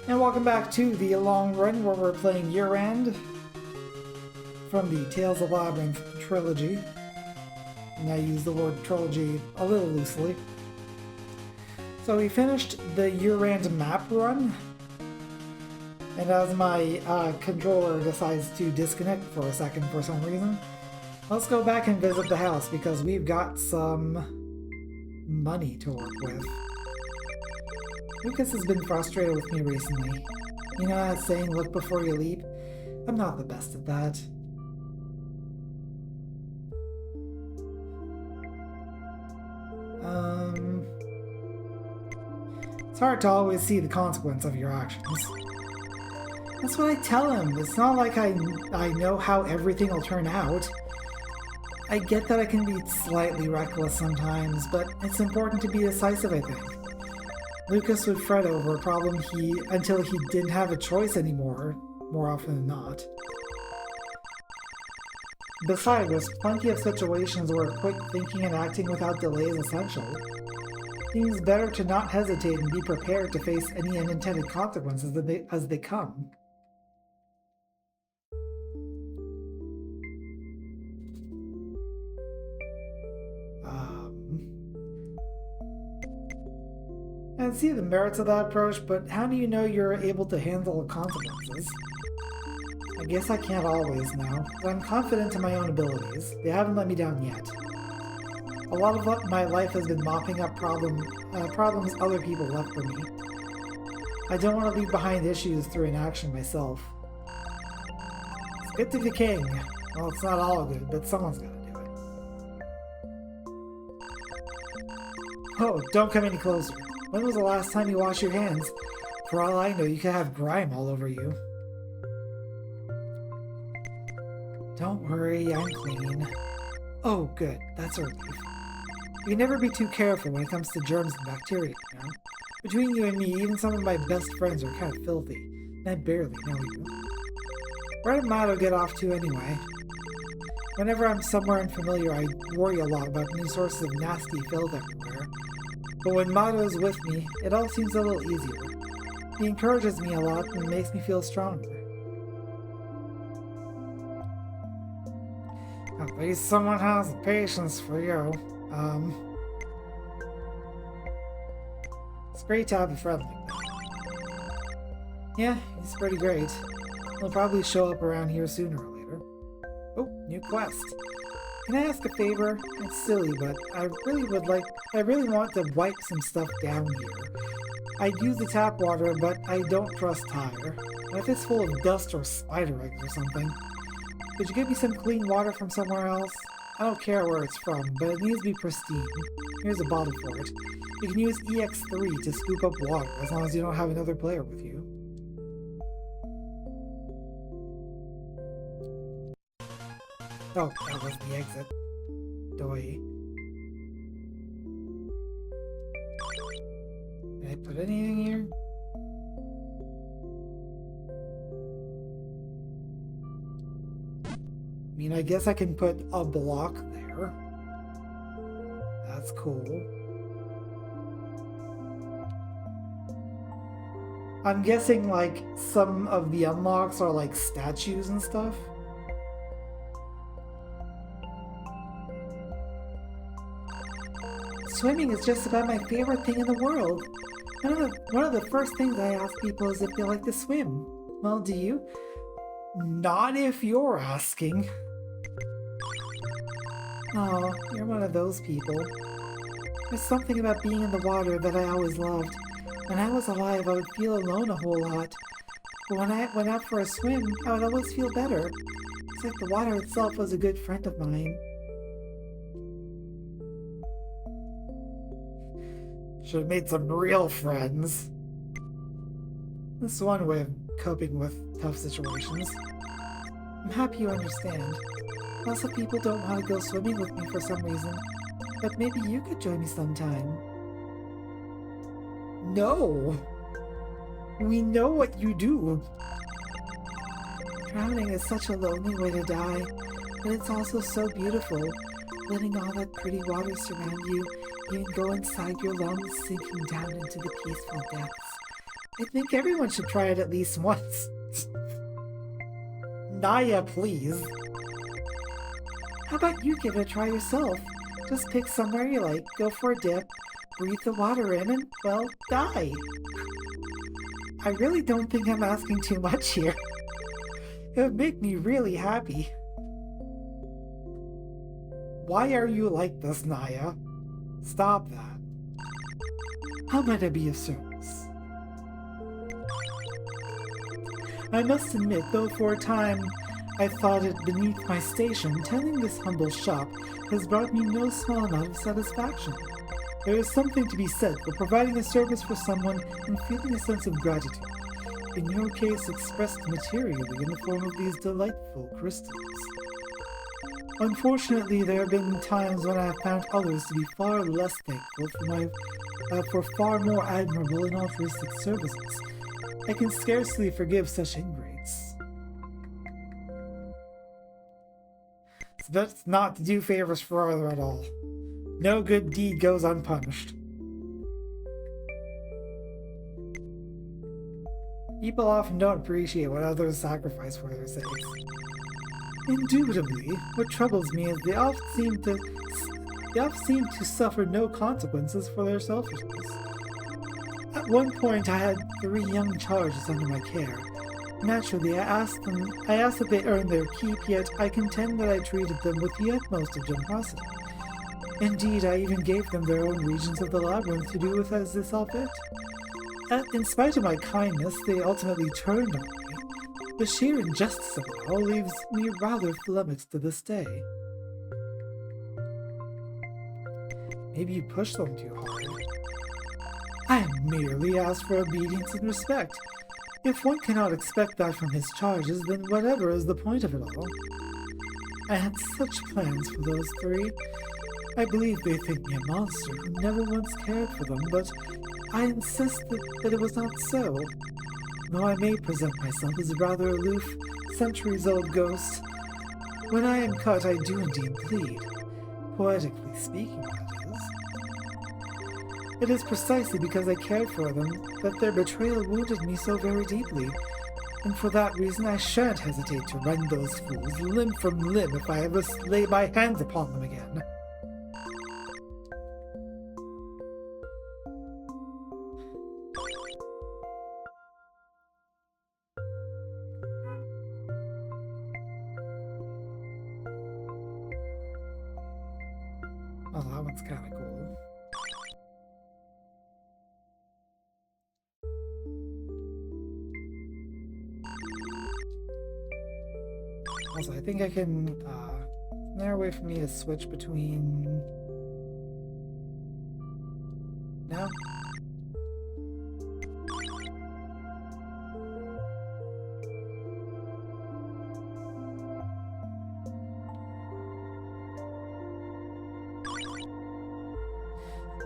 And welcome back to the long run where we're playing Yuurand from the Tales of Labyrinth trilogy. And I use the word trilogy a little loosely. So we finished the Yuurand map run. And as my controller decides to disconnect for a second for some reason, let's go back and visit the house because we've got some money to work with. Lucas has been frustrated with me recently. You know that saying, look before you leap? I'm not the best at that. It's hard to always see the consequence of your actions. That's what I tell him. It's not like I know how everything will turn out. I get that I can be slightly reckless sometimes, but it's important to be decisive, I think. Lucas would fret over a problem until he didn't have a choice anymore, more often than not. Besides, there's plenty of situations where quick thinking and acting without delay is essential. It seems better to not hesitate and be prepared to face any unintended consequences as they come. I see the merits of that approach, but how do you know you're able to handle the consequences? I guess I can't always now, but I'm confident in my own abilities. They haven't let me down yet. A lot of my life has been mopping up problems other people left for me. I don't want to leave behind issues through inaction myself. It's good to be king. Well, it's not all good, but someone's gotta do it. Oh, don't come any closer. When was the last time you washed your hands? For all I know, you could have grime all over you. Don't worry, I'm clean. Oh, good. That's a relief. You can never be too careful when it comes to germs and bacteria, you know? Between you and me, even some of my best friends are kind of filthy, and I barely know you. Where did Mato get off to anyway? Whenever I'm somewhere unfamiliar, I worry a lot about new sources of nasty filth everywhere. But when Mato is with me, it all seems a little easier. He encourages me a lot and makes me feel stronger. At least someone has the patience for you. It's great to have a friend like that. Yeah, he's pretty great. He'll probably show up around here sooner or later. Oh, new quest. Can I ask a favor? It's silly, but I really want to wipe some stuff down here. I'd use the tap water, but I don't trust Tyre. What if it's full of dust or spider eggs or something? Could you give me some clean water from somewhere else? I don't care where it's from, but it needs to be pristine. Here's a bottle for it. You can use EX3 to scoop up water, as long as you don't have another player with you. Oh, that was the exit. Doi. Did I put anything here? I mean, I guess I can put a block there. That's cool. I'm guessing, like, some of the unlocks are, like, statues and stuff. Swimming is just about my favorite thing in the world. One of the first things I ask people is if they like to swim. Well, do you? Not if you're asking. Oh, you're one of those people. There's something about being in the water that I always loved. When I was alive, I would feel alone a whole lot. But when I went out for a swim, I would always feel better. It's like the water itself was a good friend of mine. Should have made some real friends. This is one way of coping with tough situations. I'm happy you understand. Lots of people don't want to go swimming with me for some reason, but maybe you could join me sometime. No! We know what you do! Drowning is such a lonely way to die, but it's also so beautiful. Letting all that pretty water surround you, even go inside your lungs, sinking down into the peaceful depths. I think everyone should try it at least once. Naya, please. How about you give it a try yourself? Just pick somewhere you like, go for a dip, breathe the water in, and, well, die. I really don't think I'm asking too much here. It would make me really happy. Why are you like this, Naya? Stop that. How might I be of service? I must admit, though for a time I thought it beneath my station, tending this humble shop has brought me no small amount of satisfaction. There is something to be said for providing a service for someone and feeling a sense of gratitude. In your case, expressed materially in the form of these delightful crystals. Unfortunately, there have been times when I have found others to be far less thankful for far more admirable and altruistic services. I can scarcely forgive such ingrates. So that's not to do favors for others at all. No good deed goes unpunished. People often don't appreciate what others sacrifice for their sakes. Indubitably, what troubles me is they often seem to suffer no consequences for their selfishness. At one point, I had 3 young charges under my care. Naturally, I asked that they earn their keep, yet I contend that I treated them with the utmost of generosity. Indeed, I even gave them their own regions of the Labyrinth to do with as they saw fit. In spite of my kindness, they ultimately turned on me. The sheer injustice of it all leaves me rather flummoxed to this day. Maybe you pushed them too hard. I merely asked for obedience and respect. If one cannot expect that from his charges, then whatever is the point of it all? I had such plans for those 3. I believe they think me a monster who never once cared for them, but I insist that it was not so. Though I may present myself as a rather aloof, centuries-old ghost, when I am cut I do indeed bleed. Poetically speaking, that is. It is precisely because I cared for them that their betrayal wounded me so very deeply, and for that reason I shan't hesitate to rend those fools limb from limb if I ever lay my hands upon them again. Oh, that one's kind of cool. Also, I think I can, is there a way for me to switch between... No?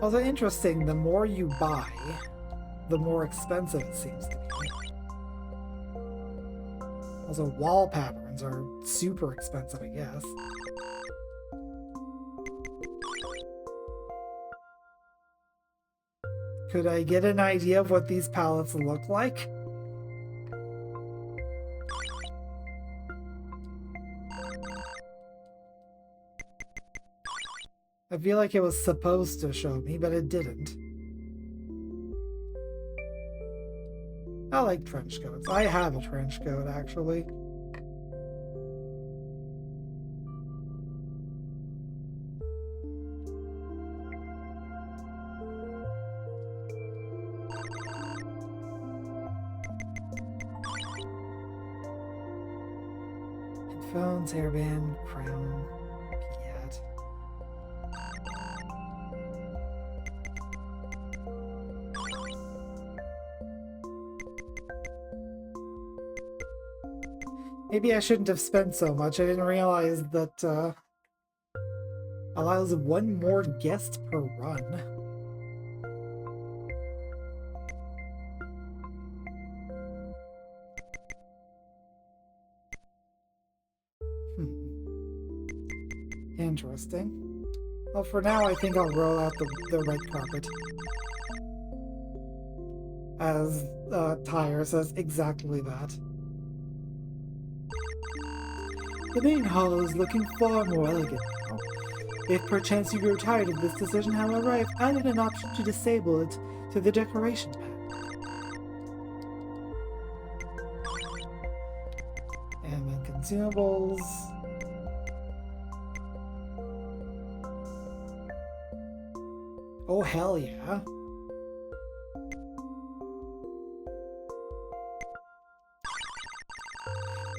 Also interesting, the more you buy, the more expensive it seems to be. Also, wall patterns are super expensive, I guess. Could I get an idea of what these palettes look like? I feel like it was supposed to show me, but it didn't. I like trench coats. I have a trench coat, actually. Headphones, hairband, crown, piat. Maybe I shouldn't have spent so much. I didn't realize that allows 1 more guest per run. Interesting. Well, for now, I think I'll roll out the red carpet. as Tyre says exactly that. The main hall is looking far more elegant now. If perchance you grow tired of this decision, however, I've added an option to disable it to the decoration pad. And then consumables. Oh, hell yeah.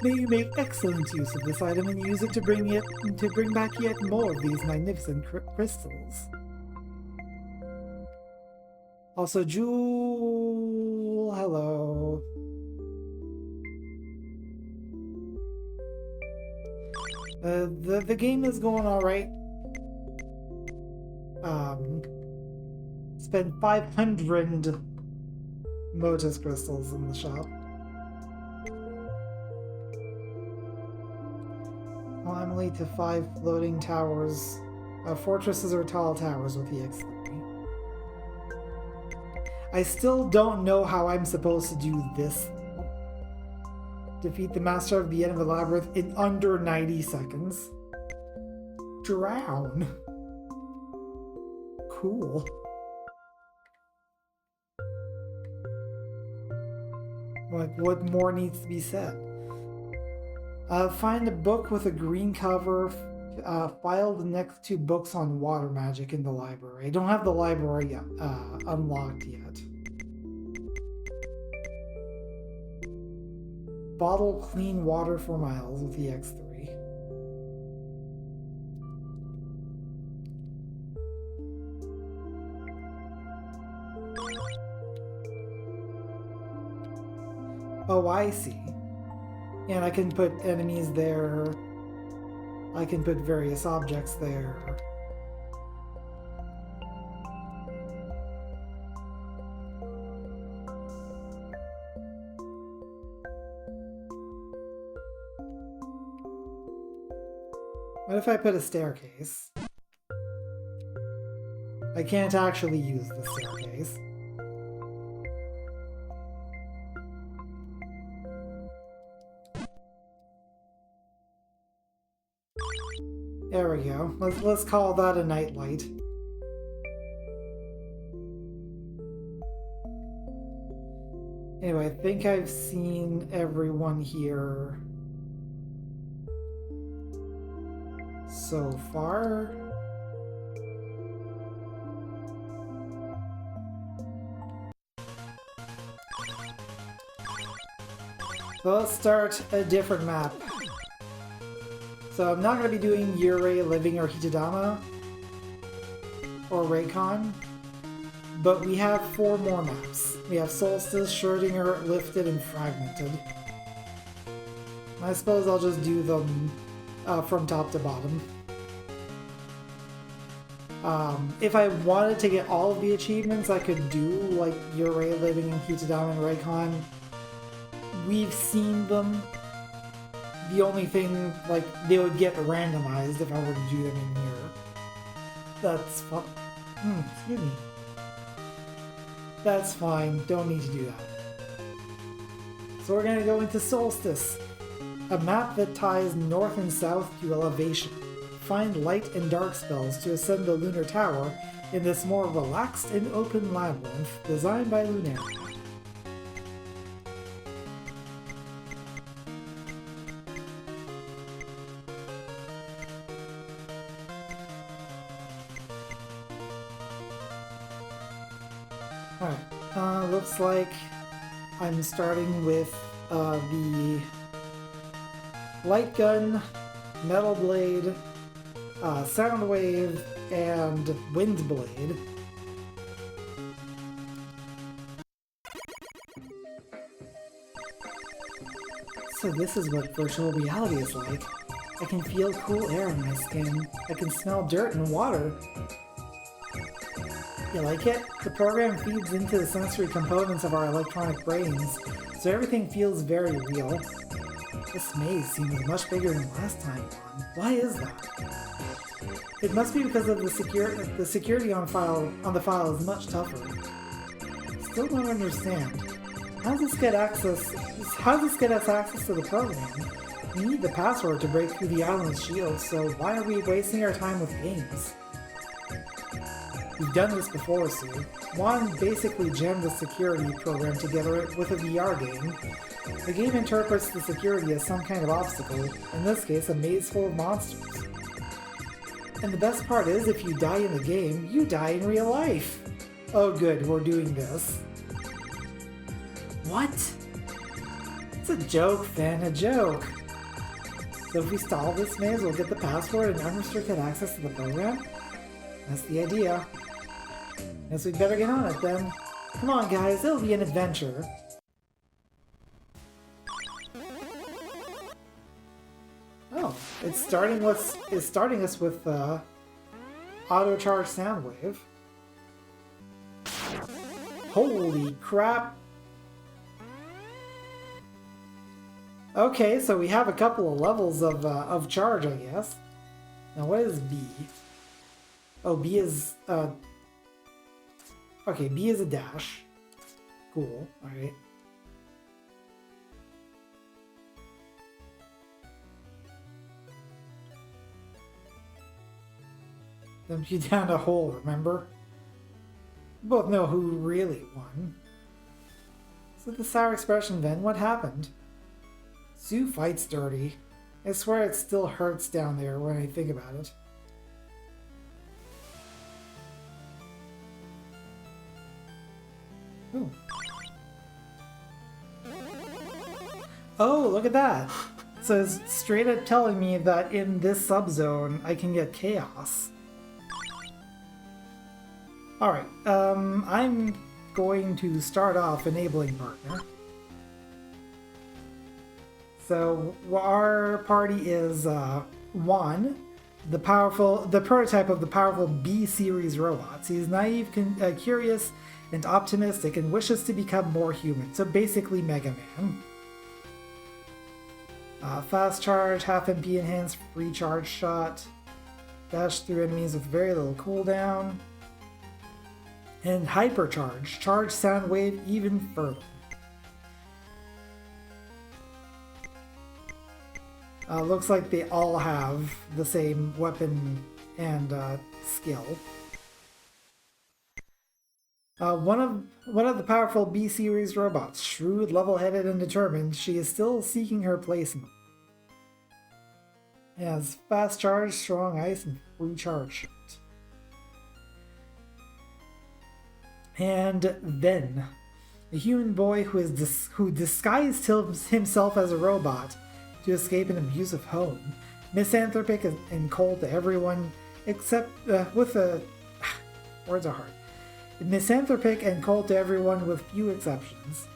May you make excellent use of this item and use it to bring back yet more of these magnificent crystals. Also, Jewel, hello. The game is going all right. Spent 500 Motus crystals in the shop. Finally to 5 floating towers. Fortresses or tall towers with the X3. I still don't know how I'm supposed to do this. Defeat the master of the end of the labyrinth in under 90 seconds. Drown. Cool. Like, what more needs to be said? Find a book with a green cover. File the next 2 books on water magic in the library. I don't have the library unlocked yet. Bottle clean water for miles with the X3. Oh, I see. And I can put enemies there. I can put various objects there. What if I put a staircase? I can't actually use the staircase. There we go. Let's call that a nightlight. Anyway, I think I've seen everyone here so far. So let's start a different map. So I'm not going to be doing Yuurand, Living, or Hitodama, or Raycon, but we have 4 more maps. We have Solstice, Schrödinger, Lifted, and Fragmented. I suppose I'll just do them from top to bottom. If I wanted to get all of the achievements, I could do like Yuurand, Living, and Hitodama, and Raycon. We've seen them. The only thing, like, they would get randomized if I were to do them in here. That's fine. Excuse me. That's fine. Don't need to do that. So we're going to go into Solstice, a map that ties north and south to elevation. Find light and dark spells to ascend the Lunar Tower in this more relaxed and open labyrinth designed by Lunaria. Alright, looks like I'm starting with the light gun, metal blade, sound wave, and wind blade. So this is what virtual reality is like. I can feel cool air in my skin. I can smell dirt and water. You like it? The program feeds into the sensory components of our electronic brains, so everything feels very real. This maze seems much bigger than last time. Why is that? It must be because of the security on the file is much tougher. still don't understand. How does this get us access to the program? We need the password to break through the island's shield, so why are we wasting our time with games? We've done this before, Sue. Juan basically jammed the security program together with a VR game. The game interprets the security as some kind of obstacle, in this case a maze full of monsters. And the best part is, if you die in the game, you die in real life. Oh good, we're doing this. What? It's a joke, Finn, a joke. So if we stall this maze, we'll get the password and unrestricted access to the program? That's the idea. Guess we better get on it then. Come on guys, it'll be an adventure. Oh, it's starting us with auto charge sound wave. Holy crap! Okay, so we have a couple of levels of charge, I guess. Now what is B? Oh, B is okay, B is a dash. Cool, alright. Dump you down a hole, remember? We both know who really won. So the sour expression, Ven, what happened? Sue fights dirty. I swear it still hurts down there when I think about it. Ooh. Oh, look at that! So it's straight up telling me that in this subzone I can get chaos. Alright, I'm going to start off enabling partner. So our party is Juan, the prototype of the powerful B-series robots. He's naive, curious, and optimistic, and wishes to become more human. So basically Mega Man. Fast charge, half MP enhanced, free charge shot, dash through enemies with very little cooldown, and hypercharge, charge sound wave even further. Looks like they all have the same weapon and skill. One of the powerful B-series robots, shrewd, level-headed, and determined, she is still seeking her place in them. It has fast charge, strong ice, and free charge shot. And then, a human boy who disguised himself as a robot to escape an abusive home, misanthropic and cold to everyone except words are hard. Misanthropic and cold to everyone with few exceptions.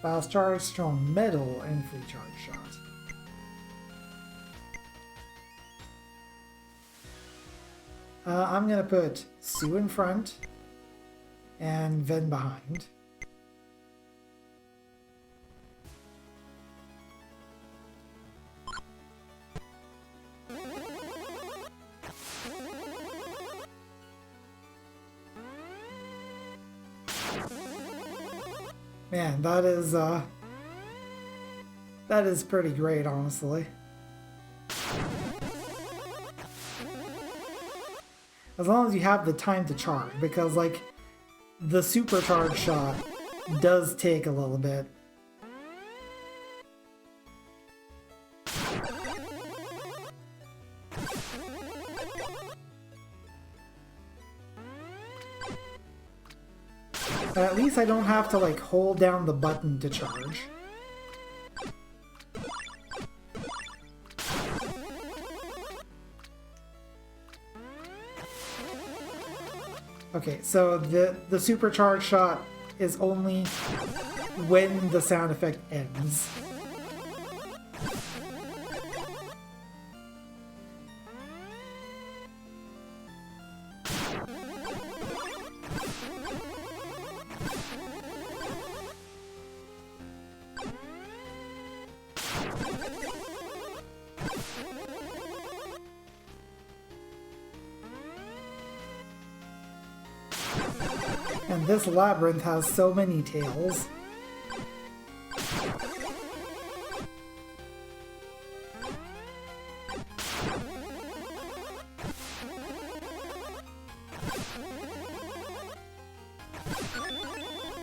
Fast charge, strong metal, and free charge shot. I'm gonna put Sue in front and Ven behind. Man, that is pretty great, honestly. As long as you have the time to charge, because like the supercharge shot does take a little bit. But at least I don't have to like hold down the button to charge. Okay, so the supercharge shot is only when the sound effect ends. And this labyrinth has so many tails.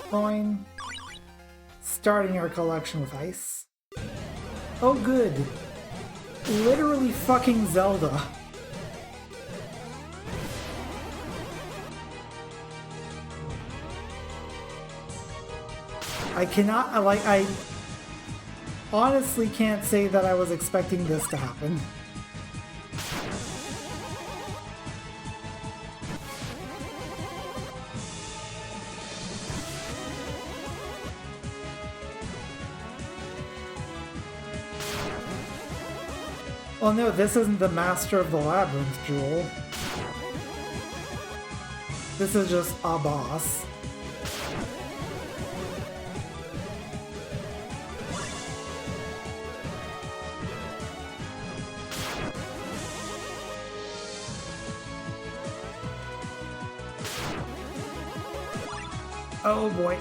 Coin. Starting our collection with ice. Oh good. Literally fucking Zelda. I honestly can't say that I was expecting this to happen. Oh no, this isn't the Master of the Labyrinth jewel. This is just a boss. Oh boy.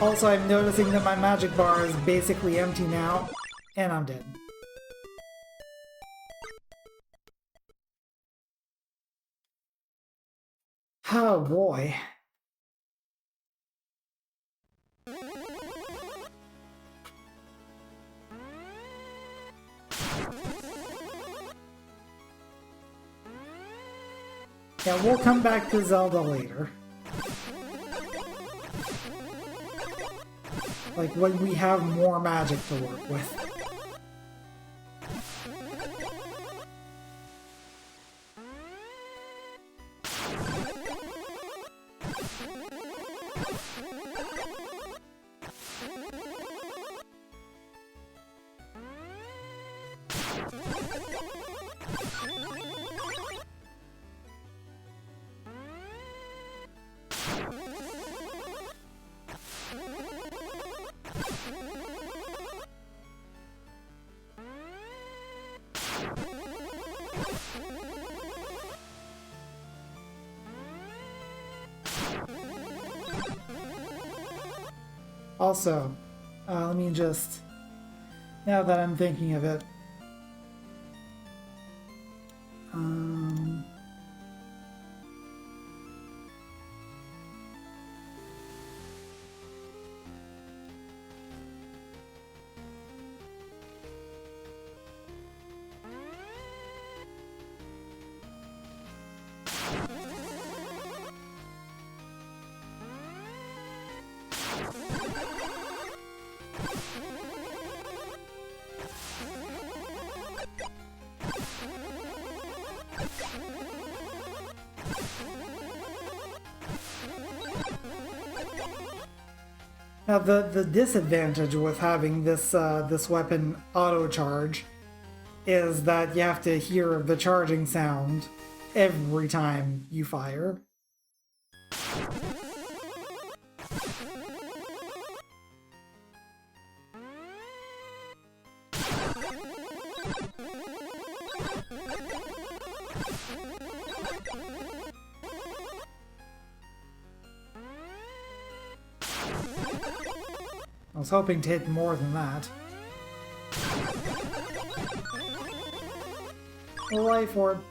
Also, I'm noticing that my magic bar is basically empty now, and I'm dead. Oh boy. Yeah, we'll come back to Zelda later. Like, when we have more magic to work with. Also, let me just, now that I'm thinking of it, now the disadvantage with having this this weapon auto charge is that you have to hear the charging sound every time you fire. I was hoping to hit more than that. A life orb.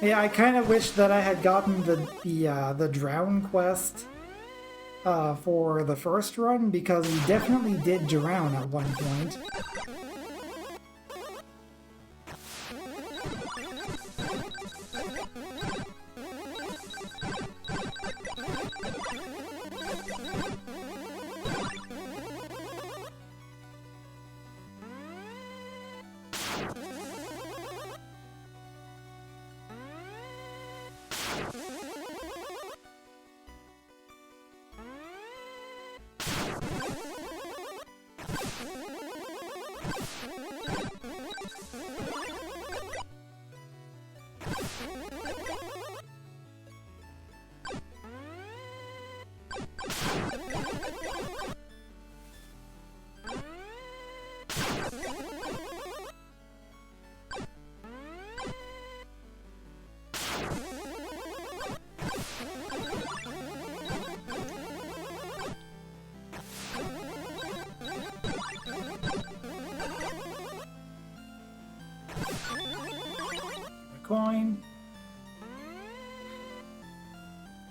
Yeah, I kind of wish that I had gotten the drown quest for the first run, because we definitely did drown at one point. coin.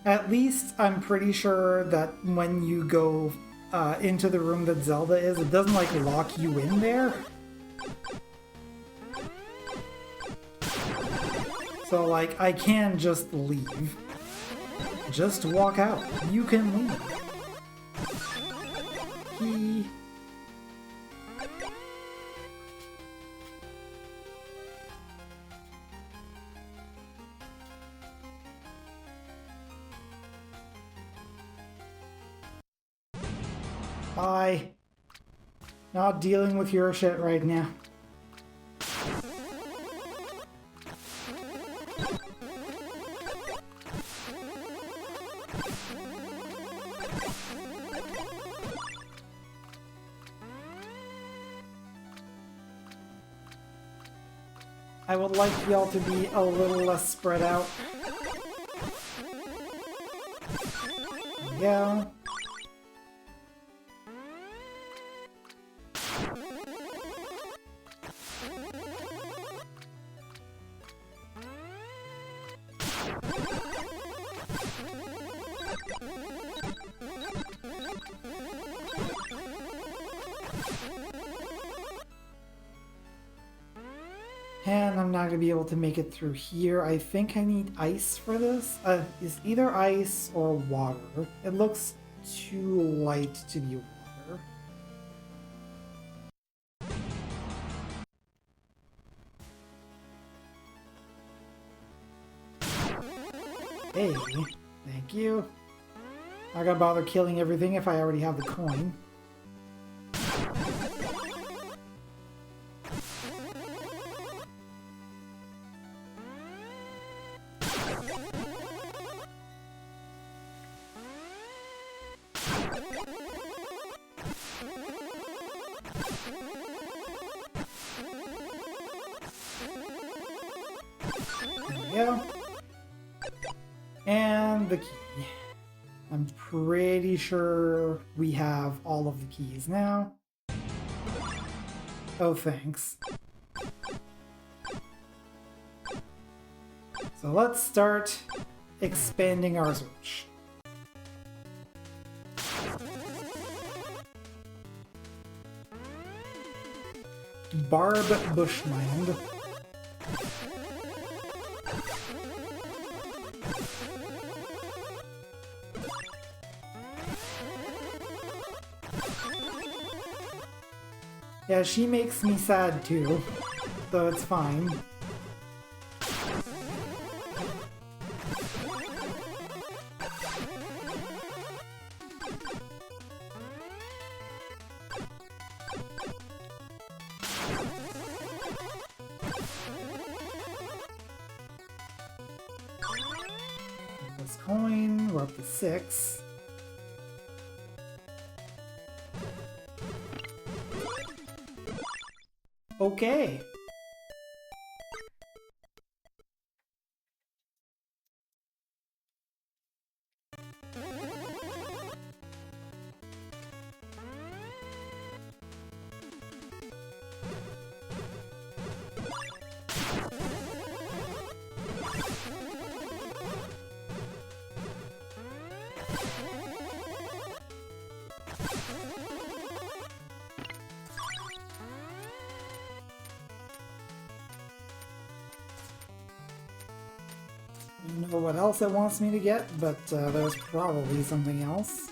At least I'm pretty sure that when you go into the room that Zelda is, it doesn't like lock you in there. So like I can just leave. Just walk out. You can leave. He... Bye. Not dealing with your shit right now. I would like y'all to be a little less spread out. Yeah. And I'm not going to be able to make it through here. I think I need ice for this. Is either ice or water. It looks too light to be water. Hey, thank you. Not gonna bother killing everything if I already have the coin. And the key. I'm pretty sure we have all of the keys now. Oh, thanks. So let's start expanding our search. Barb Bushland. Yeah, she makes me sad too, so it's fine. This coin, we're up to 6. Okay. I don't know what else it wants me to get, but there's probably something else.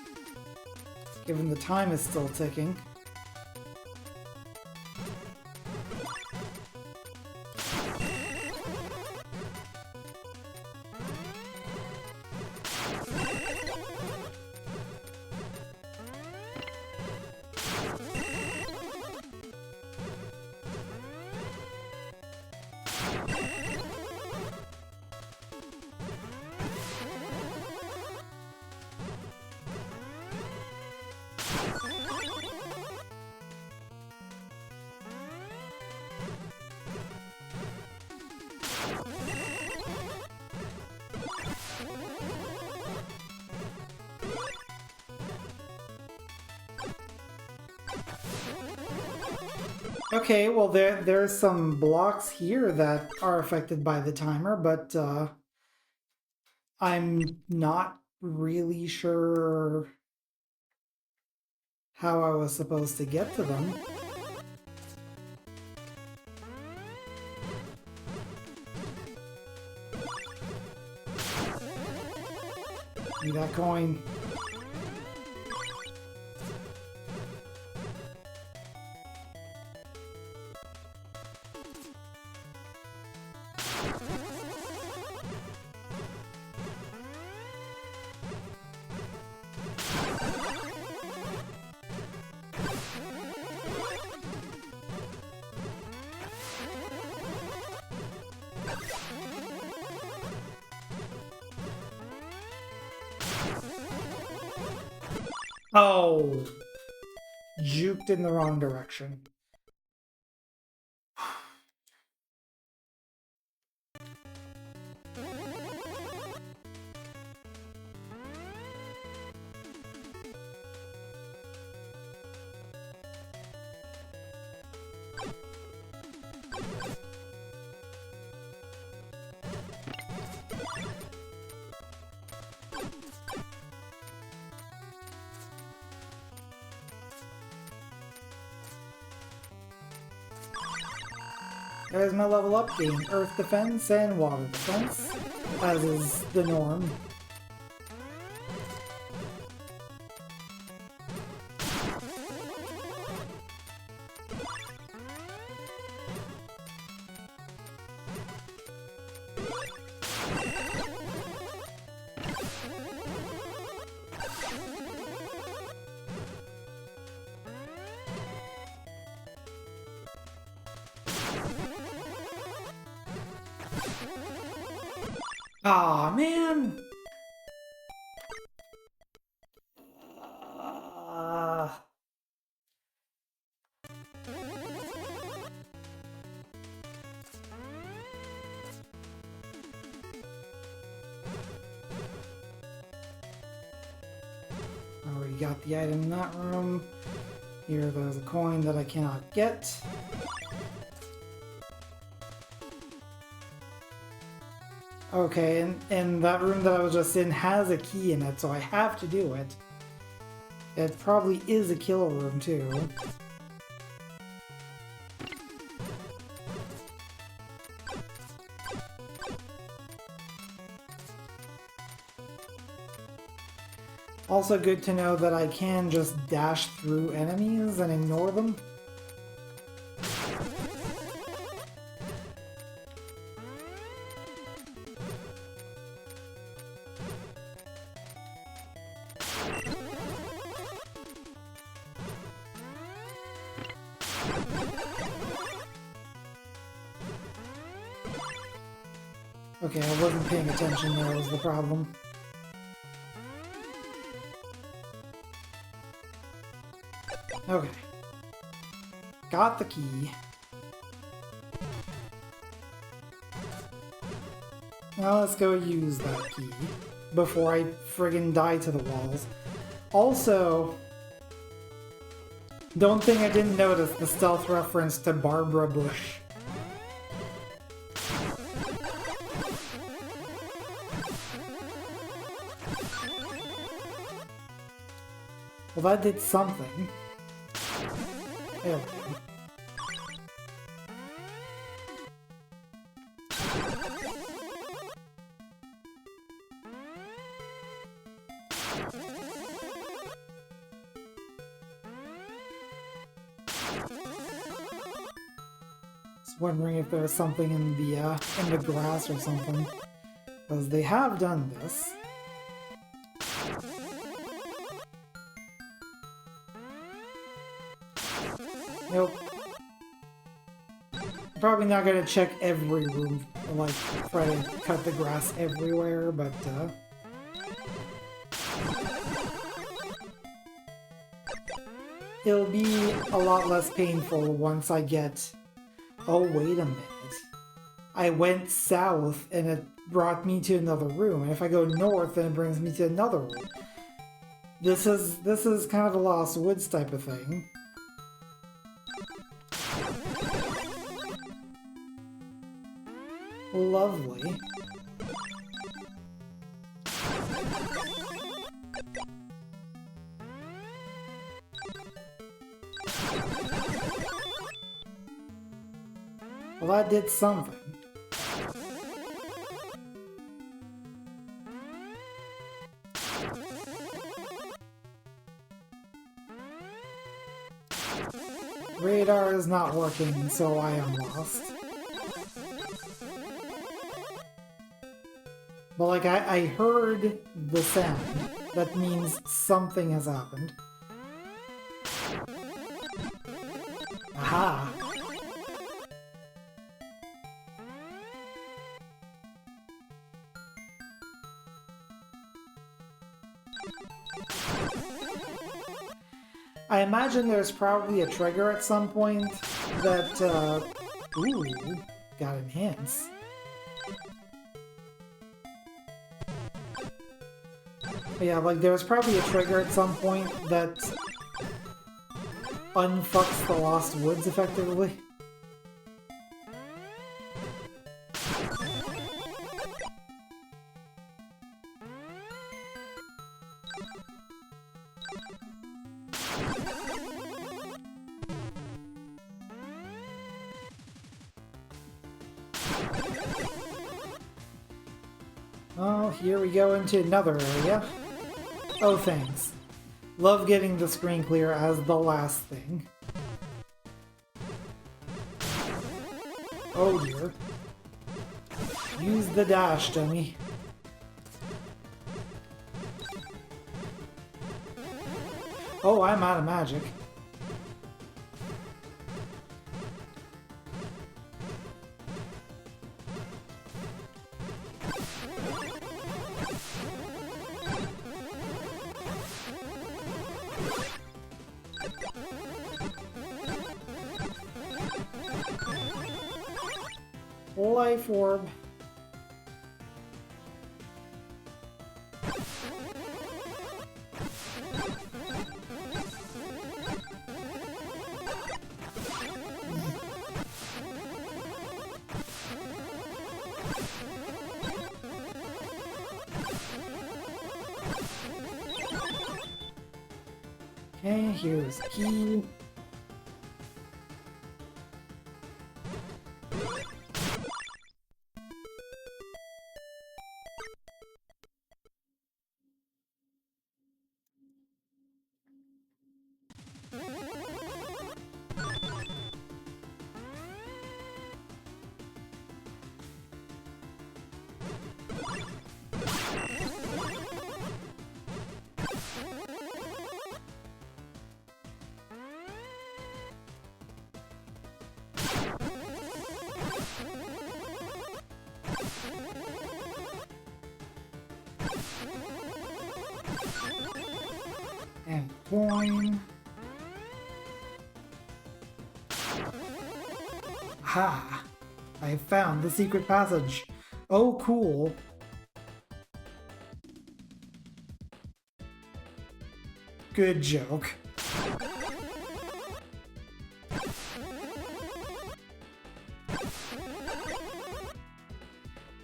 Given the time is still ticking. Okay, well there's some blocks here that are affected by the timer, but I'm not really sure how I was supposed to get to them. Need that coin. Oh, juked in the wrong direction. There's my level up game. Earth defense and water defense, as is the norm. Aw, man! Already got the item in that room. Here, there's a coin that I cannot get. Okay, and that room that I was just in has a key in it, so I have to do it. It probably is a kill room, too. Also good to know that I can just dash through enemies and ignore them. Okay, I wasn't paying attention there was the problem. Okay. Got the key. Now let's go use that key before I friggin' die to the walls. Also, don't think I didn't notice the stealth reference to Barbara Bush. Well, that did something. There we go. Just wondering if there's something in the grass or something, because they have done this. Nope. Probably not gonna check every room, like try to cut the grass everywhere, but it'll be a lot less painful once I get... Oh, wait a minute. I went south and it brought me to another room, and if I go north then it brings me to another room. This is kind of a Lost Woods type of thing. Lovely. Well, that did something. Radar is not working, so I am lost. But like, I heard the sound. That means something has happened. Aha! I imagine there's probably a trigger at some point that, ooh, got enhanced. Yeah, like there's probably a trigger at some point that unfucks the Lost Woods effectively. Oh, here we go into another area. Oh, thanks. Love getting the screen clear as the last thing. Oh dear. Use the dash, dummy. Oh, I'm out of magic. Life orb. Okay, here's the key. And coin. Ha! I have found the secret passage. Oh, cool. Good joke.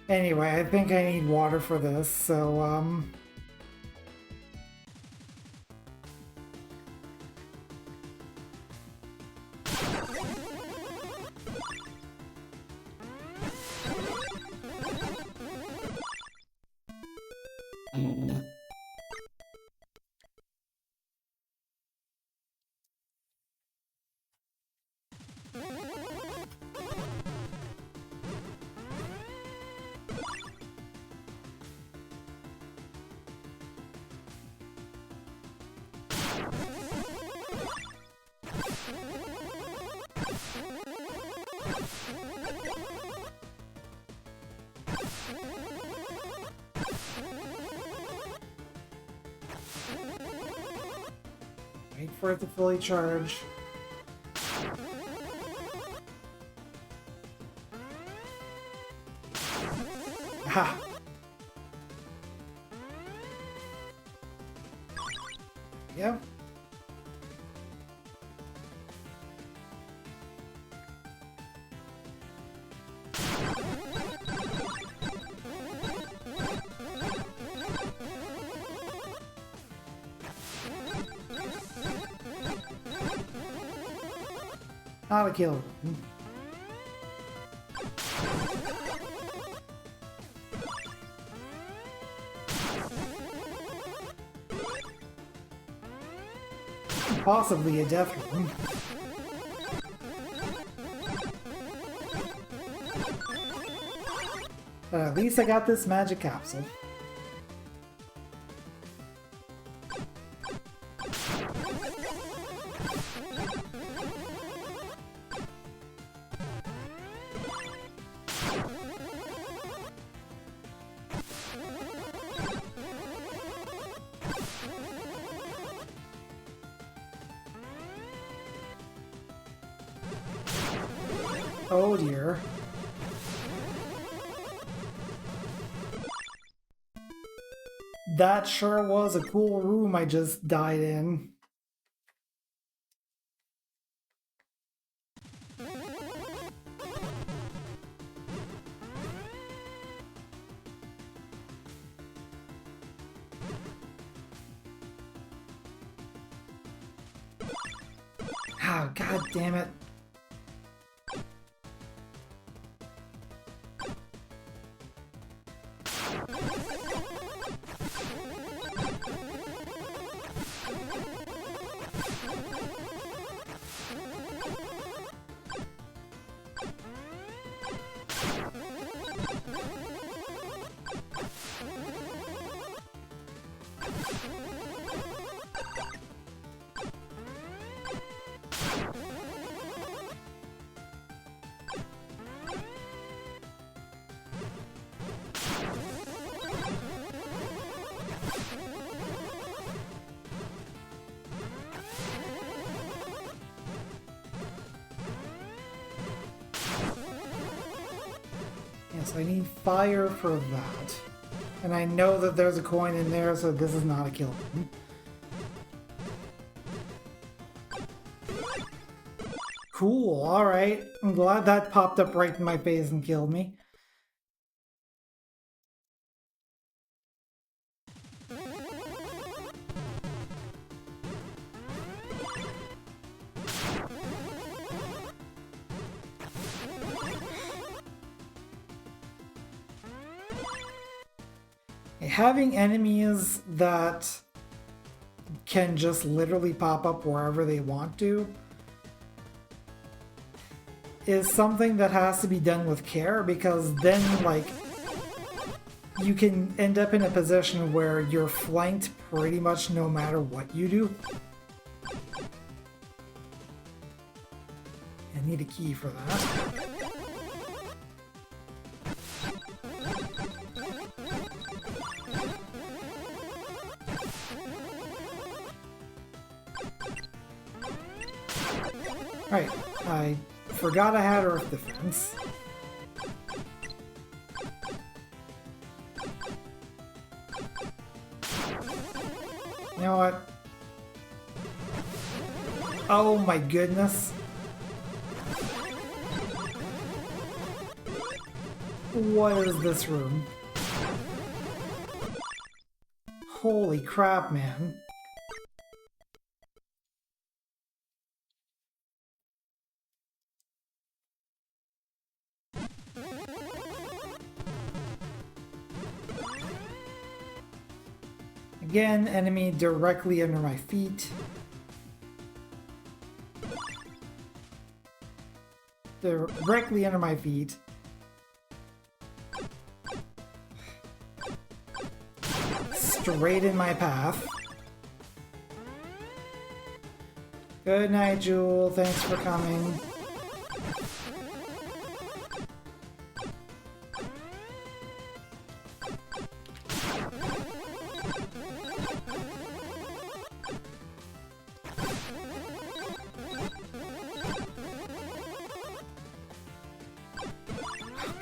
Anyway, I think I need water for this, so, wait for it to fully charge. Ha! Yeah. Not a kill room. Possibly a death room. But at least I got this magic capsule. Oh dear. That sure was a cool room I just died in. Ah, god damn it. Yes, I need fire for that. And I know that there's a coin in there, so this is not a kill. Cool, alright. I'm glad that popped up right in my face and killed me. Having enemies that can just literally pop up wherever they want to is something that has to be done with care, because then, like, you can end up in a position where you're flanked pretty much no matter what you do. I need a key for that. Right, I forgot I had Earth Defense. You know what? Oh my goodness. What is this room? Holy crap, man. Again, enemy directly under my feet. Directly under my feet. Straight in my path. Good night, Jewel. Thanks for coming.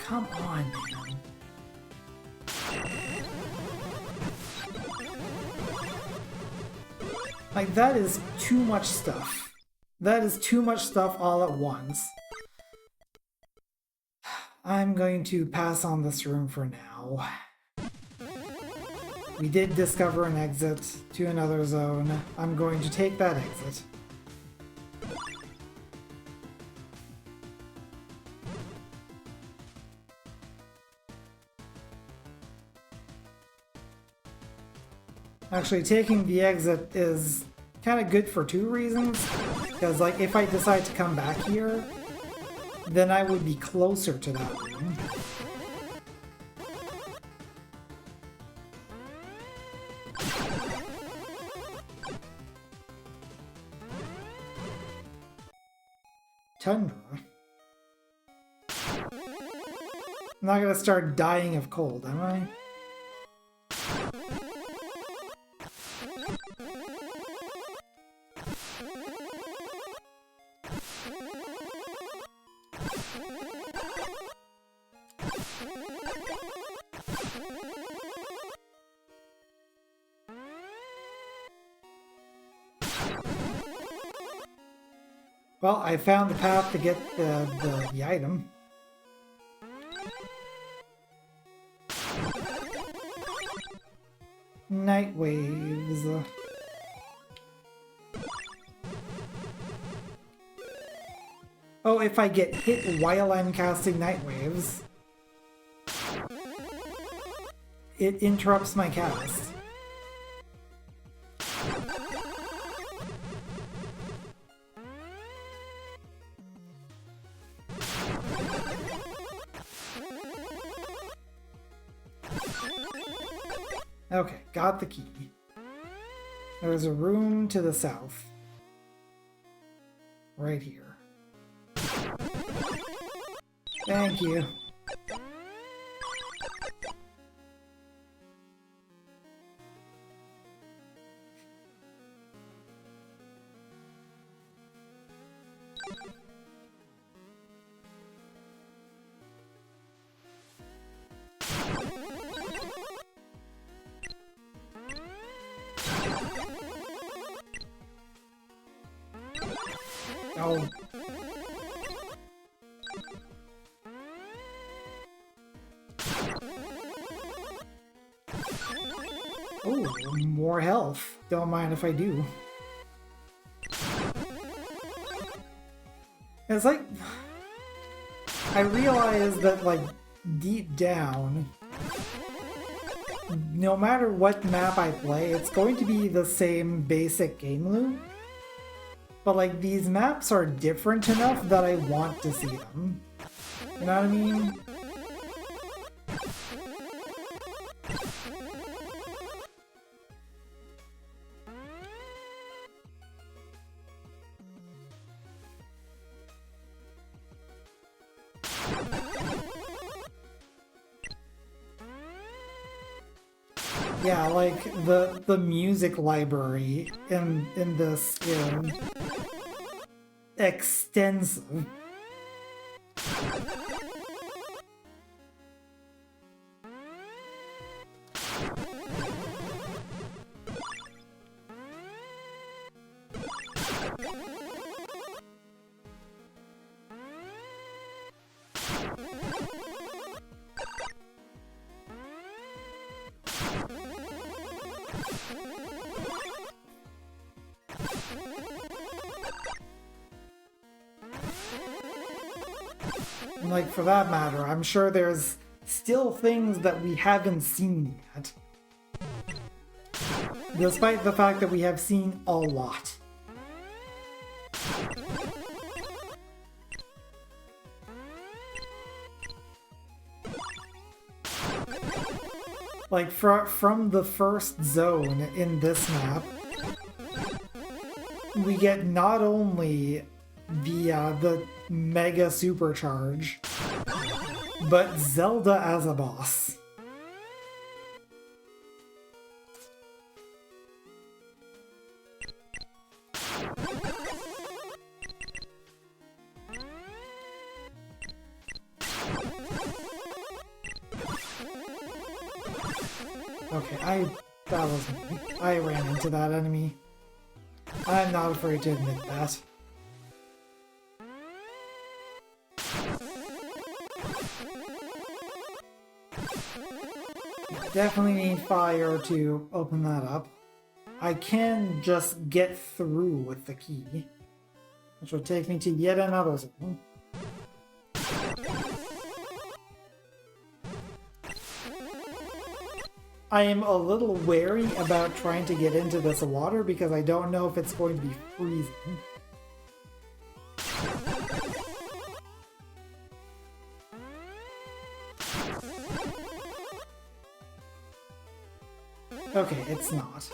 Come on, man. Like, that is too much stuff. That is too much stuff all at once. I'm going to pass on this room for now. We did discover an exit to another zone. I'm going to take that exit. Actually, taking the exit is kind of good for two reasons. Because, like, if I decide to come back here, then I would be closer to that room. Tundra. I'm not gonna start dying of cold, am I? Well, I found the path to get the item. Night waves. Oh, if I get hit while I'm casting night waves, it interrupts my cast. Okay, got the key. There's a room to the south. Right here. Thank you. Oh. Oh, more health. Don't mind if I do. It's like... I realize that, like, deep down, no matter what map I play, it's going to be the same basic game loop. But, like, these maps are different enough that I want to see them. You know what I mean? Yeah, like the music library in this is extensive. And like, for that matter, I'm sure there's still things that we haven't seen yet. Despite the fact that we have seen a lot. Like, from the first zone in this map, we get not only the mega supercharge, but Zelda as a boss. Okay, that was me. I ran into that enemy. I'm not afraid to admit that. Definitely need fire to open that up. I can just get through with the key, which will take me to yet another zone. I am a little wary about trying to get into this water because I don't know if it's going to be freezing. Okay, it's not.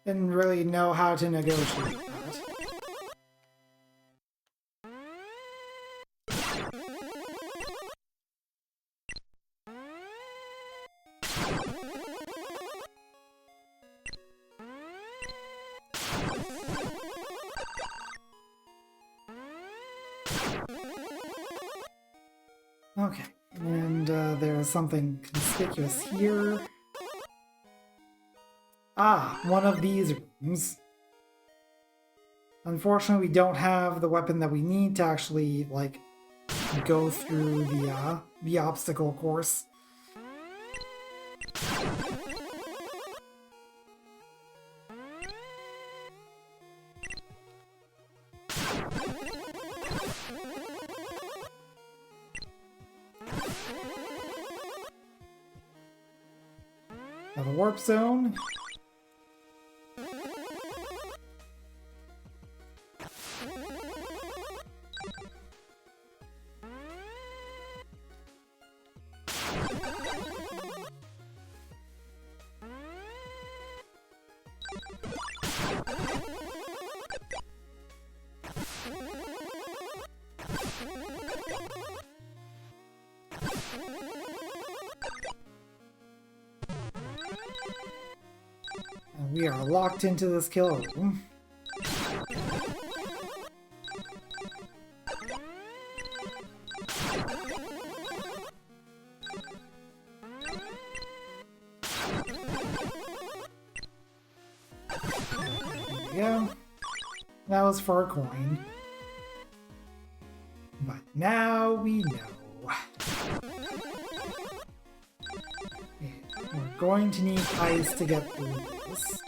Didn't really know how to negotiate that. Okay, and there's something conspicuous here. Ah, one of these rooms. Unfortunately, we don't have the weapon that we need to actually, like, go through the obstacle course. Now the warp zone. And we are locked into this kill room. There we go. That was for a coin. But now we know. We're going to need ice to get through this.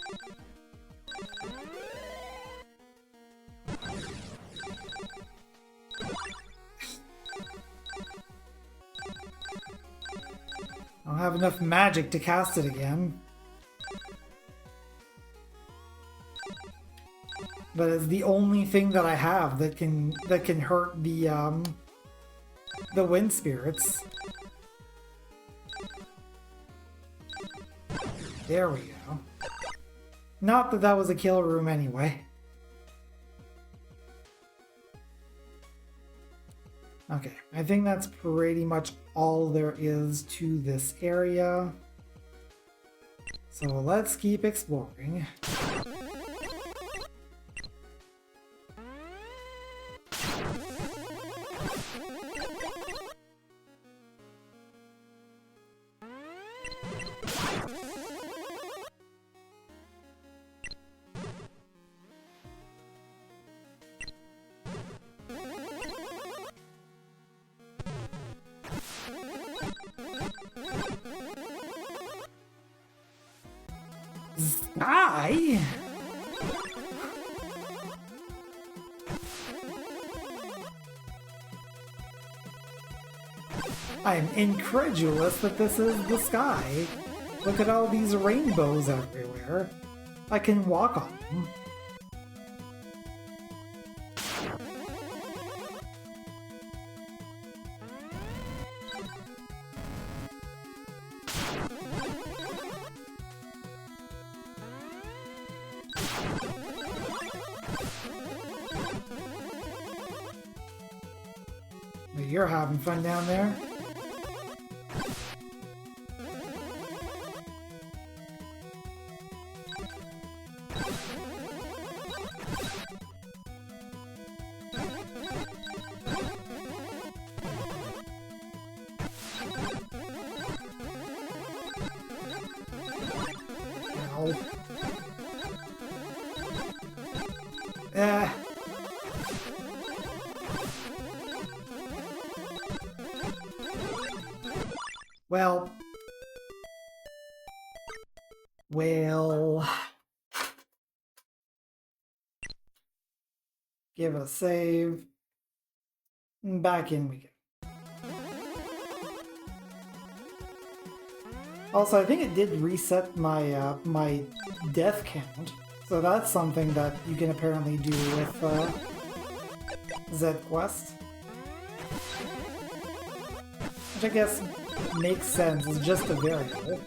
I don't have enough magic to cast it again. But it's the only thing that I have that can hurt the wind spirits. There we go. Not that that was a kill room anyway. Okay, I think that's pretty much all there is to this area. So let's keep exploring. Sky? I am incredulous that this is the sky. Look at all these rainbows everywhere. I can walk on them. You're having fun down there. Ow. Well... Give it a save. Back in we go. Also, I think it did reset my my death count, so that's something that you can apparently do with Z Quest, which I guess makes sense. It's just a variable.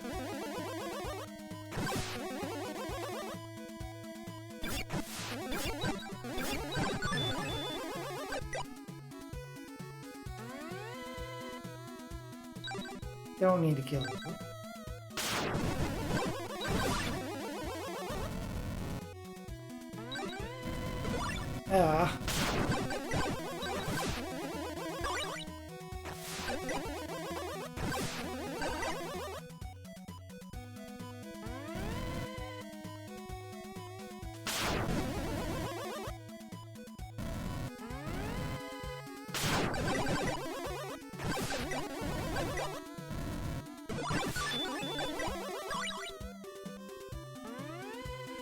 Don't need to kill you. Ah.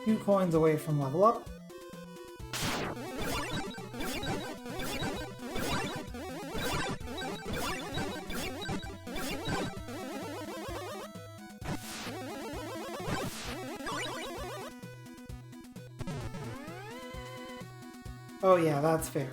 2 coins away from level up. Oh yeah, that's fair.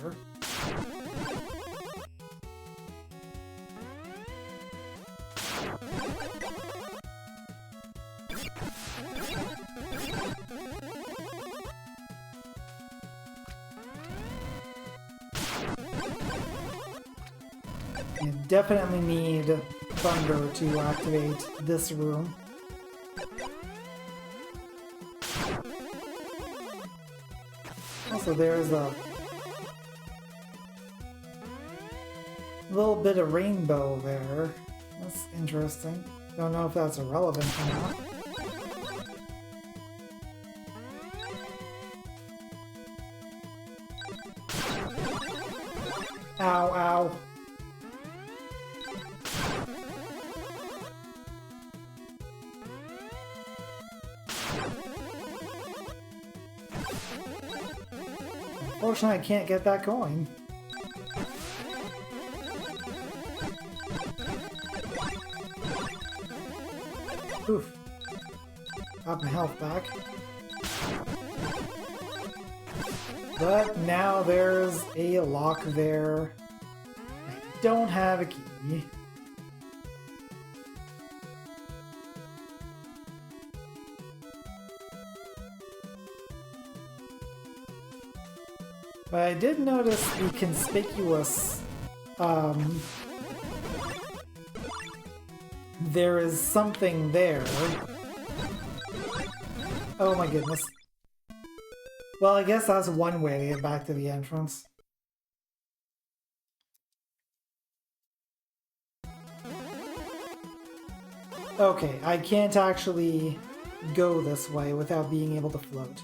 You definitely need thunder to activate this room. Also, there's a little bit of rainbow there. That's interesting. Don't know if that's irrelevant or not. Ow, ow. Unfortunately, I can't get that coin. Oof. Got my health back. But now there's a lock there. I don't have a key. But I did notice the conspicuous, there is something there. Oh my goodness. Well, I guess that's one way to get back to the entrance. Okay, I can't actually go this way without being able to float.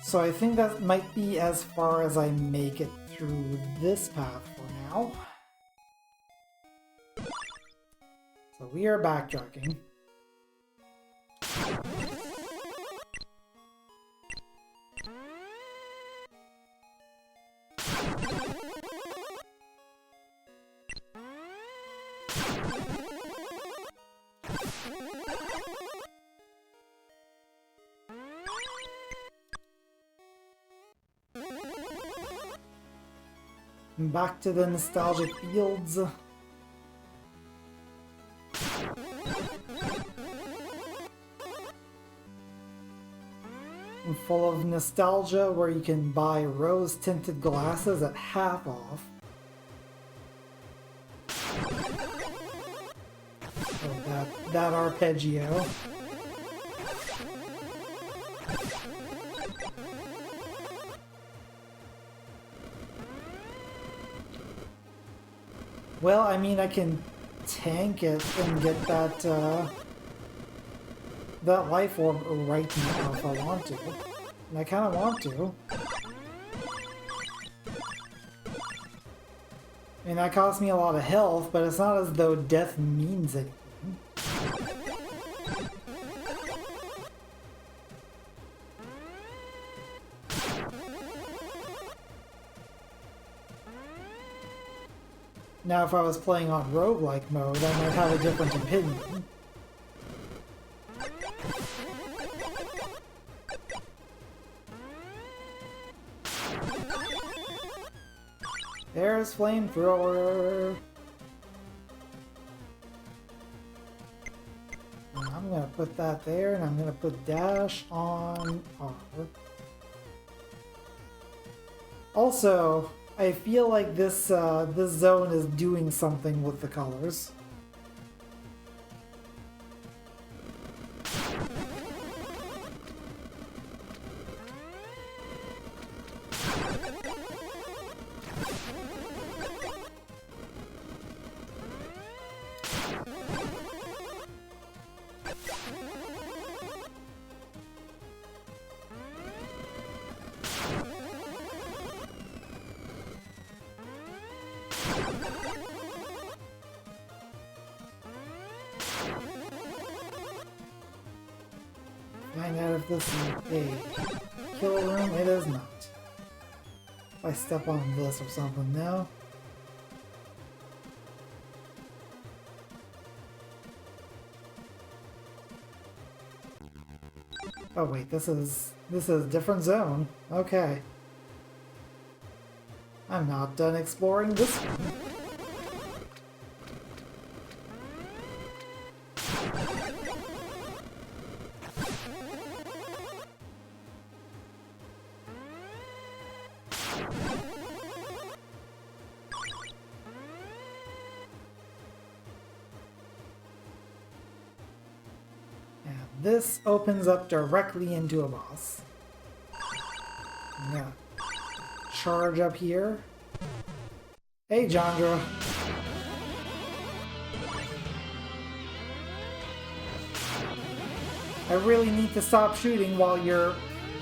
So I think that might be as far as I make it through this path for now. So we are backtracking. Back to the nostalgic fields. Full of nostalgia, where you can buy rose-tinted glasses at half off. Oh, that arpeggio. Well, I mean, I can tank it and get that, that life orb right now if I want to. And I kind of want to. I mean, that cost me a lot of health, but it's not as though death means anything. Now, if I was playing on roguelike mode, I might have a different opinion. There's flamethrower. I'm gonna put that there, and I'm gonna put dash on R. Also, I feel like this this zone is doing something with the colors. Find out if this is a kill room. It is not. If I step on this or something now. Oh wait, this is a different zone. Okay. I'm not done exploring this one. This opens up directly into a boss. I'm gonna charge up here. Hey, Jandra. I really need to stop shooting while you're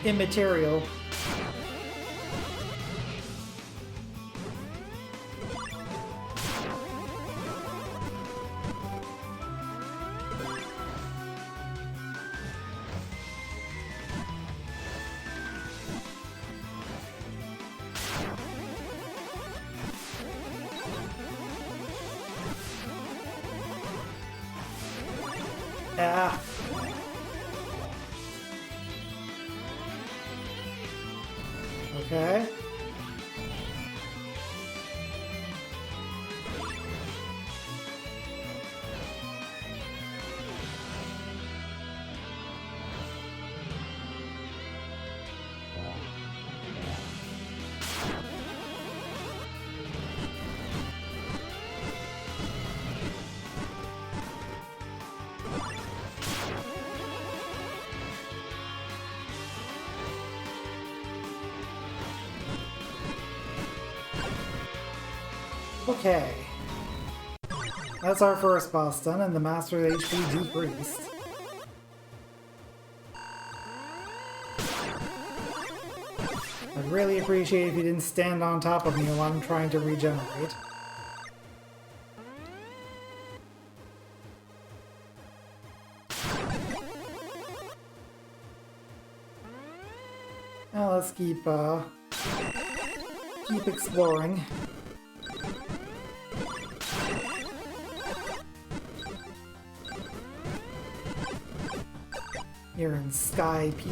immaterial. Ah. Okay. Okay. That's our first boss done, and the Master's HP decreased. I'd really appreciate if you didn't stand on top of me while I'm trying to regenerate. Now let's keep exploring. Here in Sky Peak.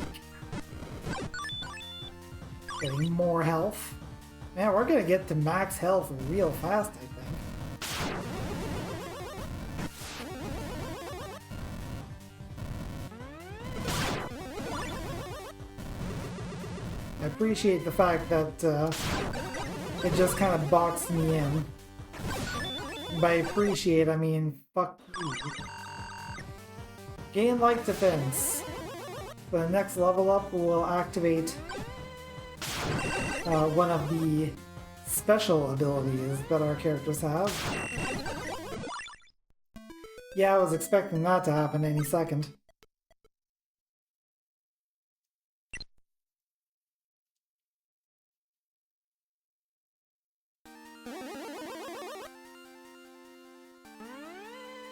Getting more health. Man, we're gonna get to max health real fast, I think. I appreciate the fact that it just kind of boxed me in. By appreciate, I mean fuck you. Gain light defense. For the next level up, we'll activate one of the special abilities that our characters have. Yeah, I was expecting that to happen any second.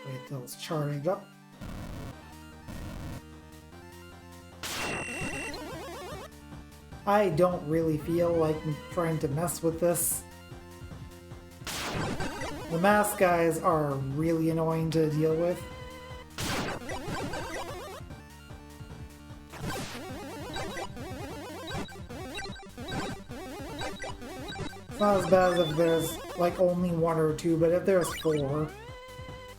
Wait till it's charged up. I don't really feel like trying to mess with this. The mask guys are really annoying to deal with. It's not as bad as if there's like only one or two, but if there's four,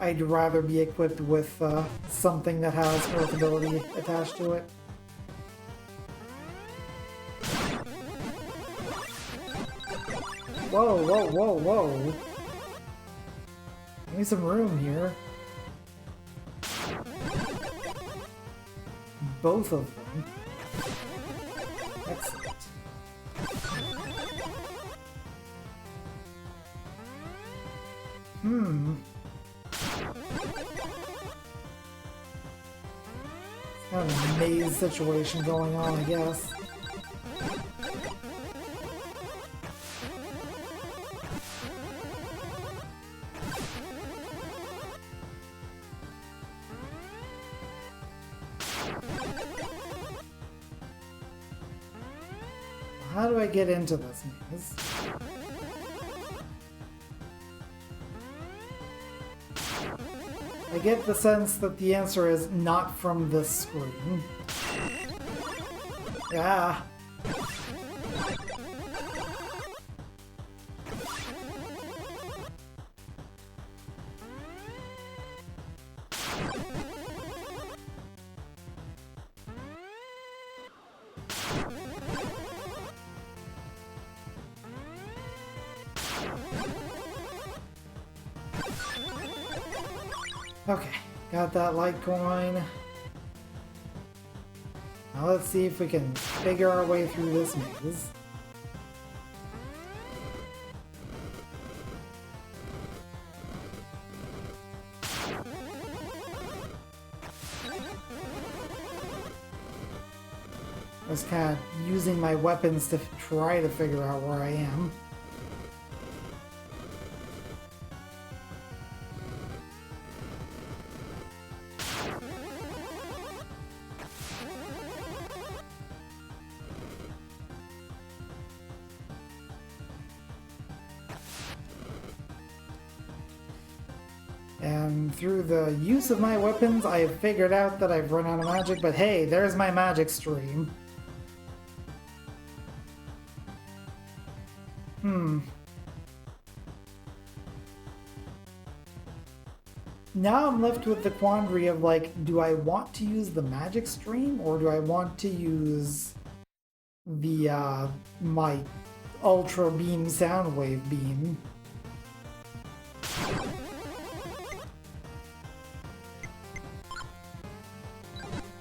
I'd rather be equipped with something that has earth ability attached to it. Whoa, whoa, whoa, whoa. Give me some room here. Both of them. Excellent. Kind of a maze situation going on, I guess. How do I get into this maze? I get the sense that the answer is not from this screen. Yeah. Okay, got that Litecoin. Now let's see if we can figure our way through this maze. I was kind of using my weapons to try to figure out where I am. And through the use of my weapons, I have figured out that I've run out of magic, but hey, there's my magic stream. Now I'm left with the quandary of like, do I want to use the magic stream or do I want to use the my ultra beam sound wave beam?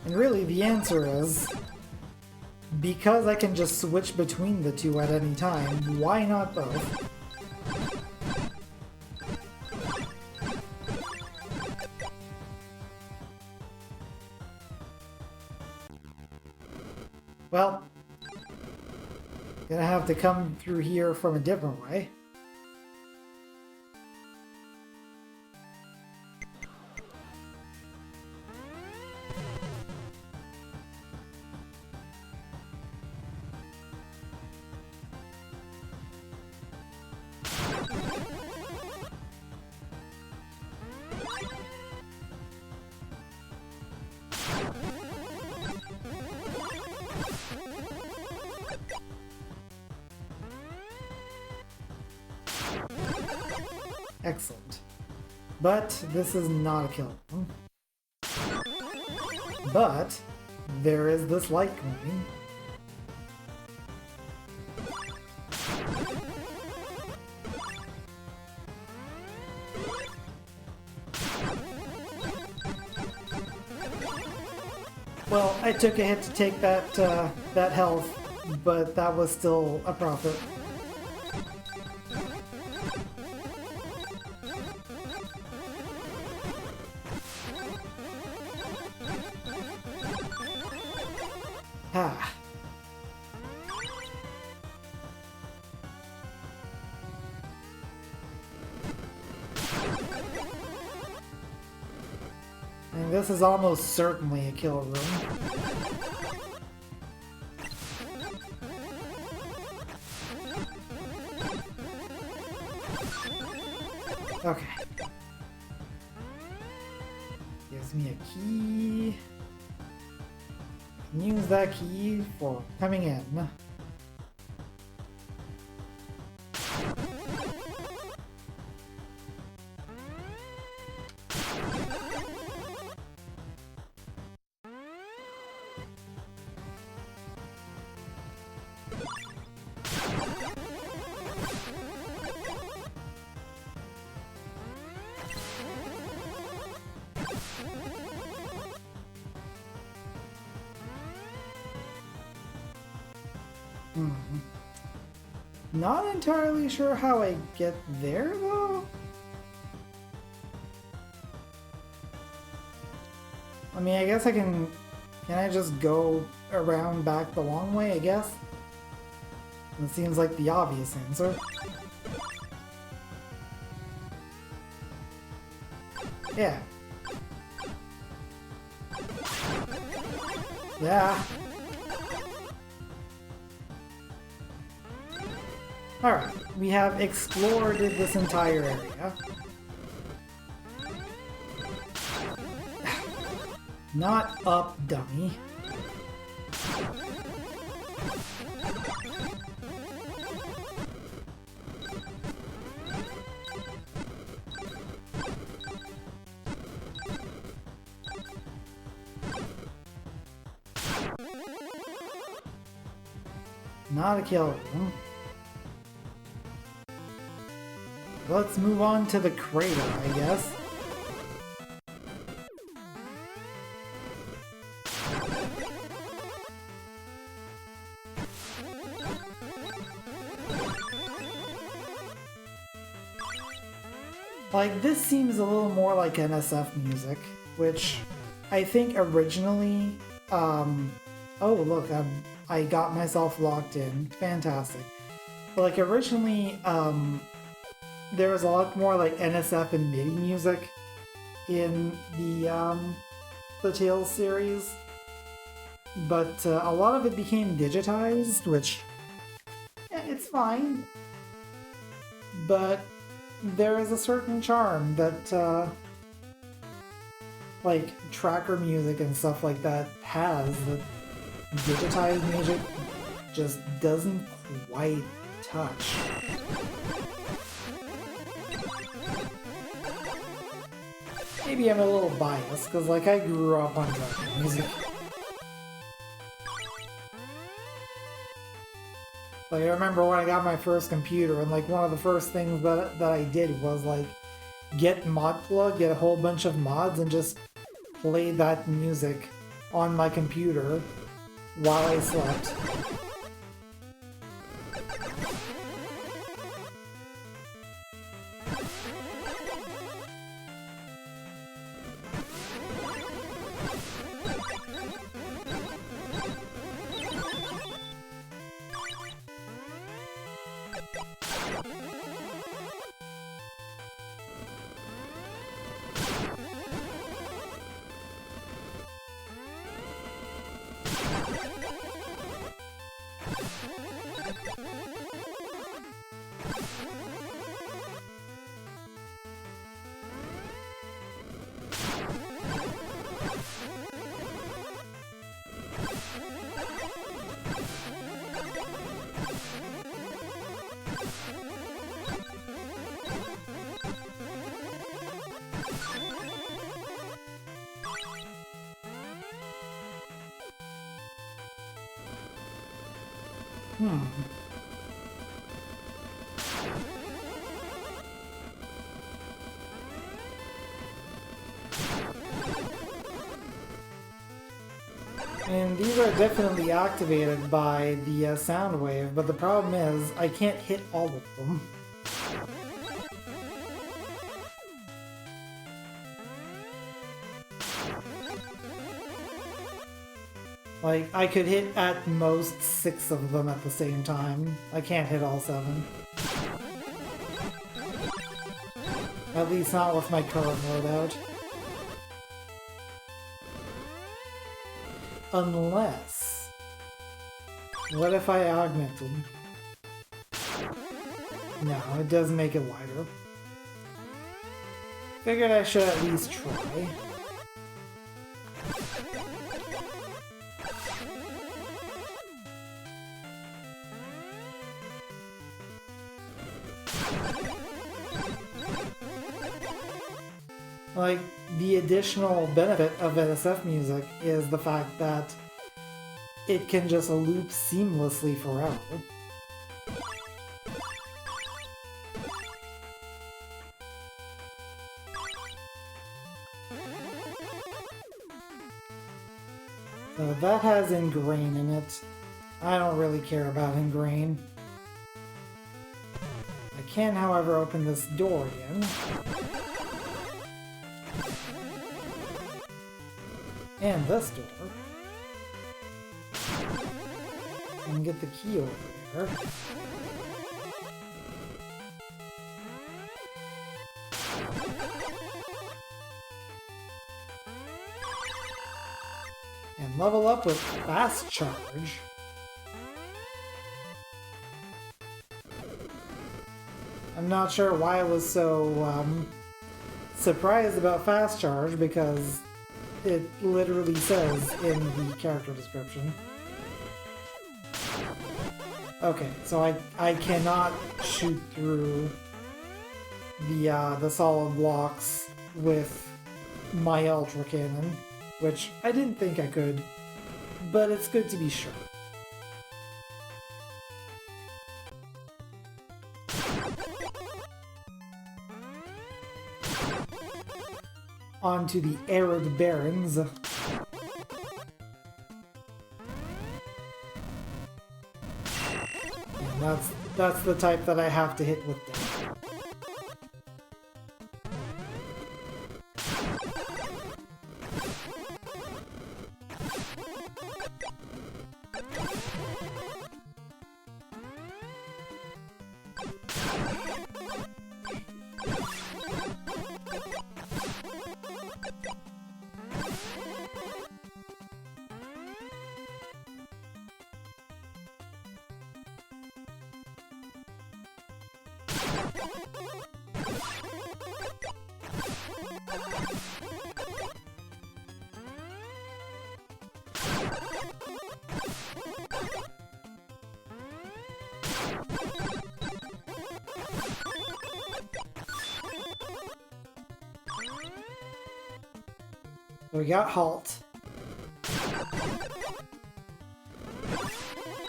And really the answer is, because I can just switch between the two at any time, why not both? Well, gonna have to come through here from a different way. Excellent. But this is not a kill. But there is this Litecoin. Well, I took a hit to take that that health, but that was still a profit. Ah. And this is almost certainly a kill room. Okay. Gives me a key. Can use that key for coming in. Not entirely sure how I get there, though. I mean, I guess I can... Can I just go around back the long way, I guess? It seems like the obvious answer. Yeah. Yeah. Alright, we have explored this entire area. Not up, dummy. Not a kill room. Let's move on to the crater, I guess. Like, this seems a little more like NSF music, which I think originally, oh look, I got myself locked in. Fantastic. But like, originally, there was a lot more like NSF and MIDI music in the Tales series, but a lot of it became digitized, which, yeah, it's fine, but there is a certain charm that like tracker music and stuff like that has that digitized music just doesn't quite touch. Maybe I'm a little biased, because like I grew up on tracker music. Like, I remember when I got my first computer, and like one of the first things that I did was like get Modplug, get a whole bunch of mods, and just play that music on my computer while I slept. And these are definitely activated by the sound wave, but the problem is I can't hit all of them. Like, I could hit at most 6 of them at the same time. I can't hit all 7. At least not with my current loadout. Unless... What if I augmented? No, it does make it wider. Figured I should at least try. Like, the additional benefit of NSF music is the fact that it can just loop seamlessly forever. So that has ingrain in it. I don't really care about ingrain. I can, however, open this door again. And this door. And get the key over there. And level up with Fast Charge. I'm not sure why I was so surprised about Fast Charge, because it literally says in the character description. Okay, so I cannot shoot through the solid blocks with my Ultra Cannon, which I didn't think I could, but it's good to be sure. On to the Arid Barrens. And that's the type that I have to hit with death. We got Halt.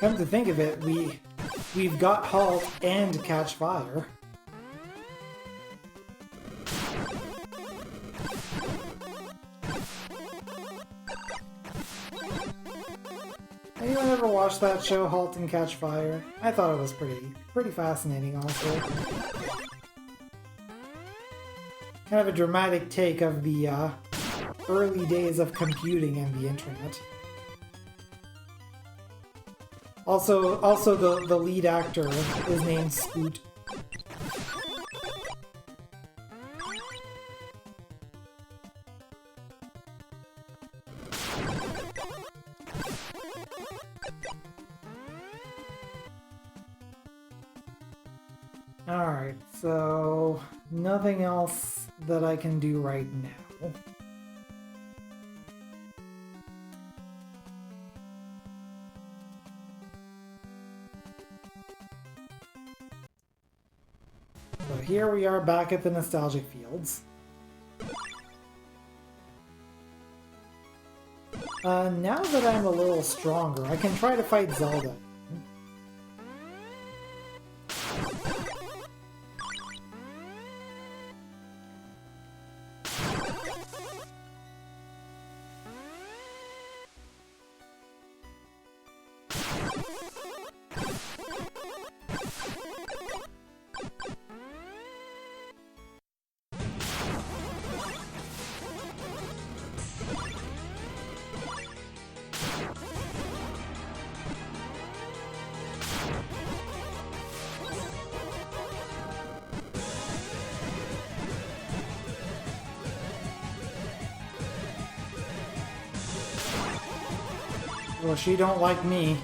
Come to think of it, we've got Halt and Catch Fire. Anyone ever watched that show, Halt and Catch Fire? I thought it was pretty fascinating, honestly. Kind of a dramatic take of the early days of computing and the internet. Also the lead actor is named Scoot. Alright, so nothing else that I can do right now. So here we are back at the Nostalgic Fields. Now that I'm a little stronger, I can try to fight Zelda. Well, she don't like me.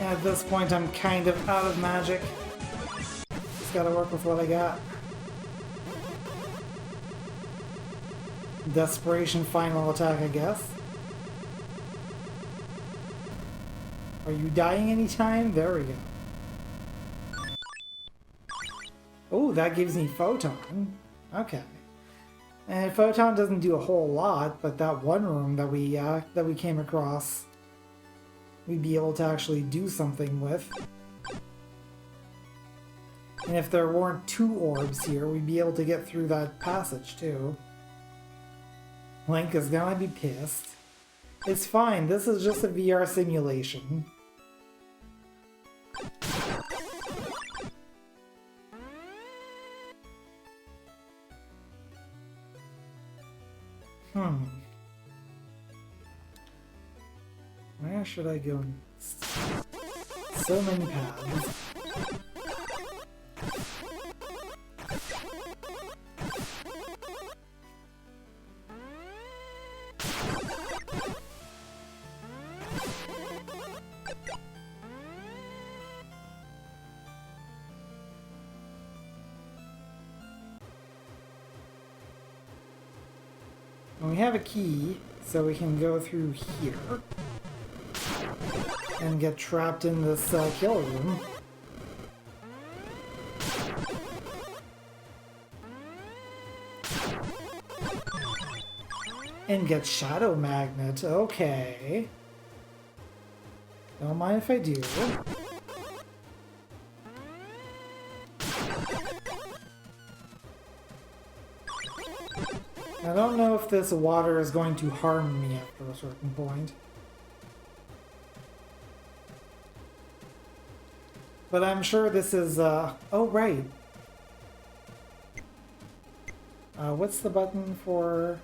At this point, I'm kind of out of magic. Just gotta work with what I got. Desperation final attack, I guess. Are you dying anytime? There we go. Oh, that gives me Photon. Okay. And Photon doesn't do a whole lot, but that one room that we came across, we'd be able to actually do something with. And if there weren't 2 orbs here, we'd be able to get through that passage too. Link is gonna be pissed. It's fine, this is just a VR simulation. Where should I go next? So many paths. We have a key, so we can go through here and get trapped in this kill room. And get Shadow Magnet, okay. Don't mind if I do. I don't know if this water is going to harm me after a certain point. But I'm sure this is, oh right. What's the button for...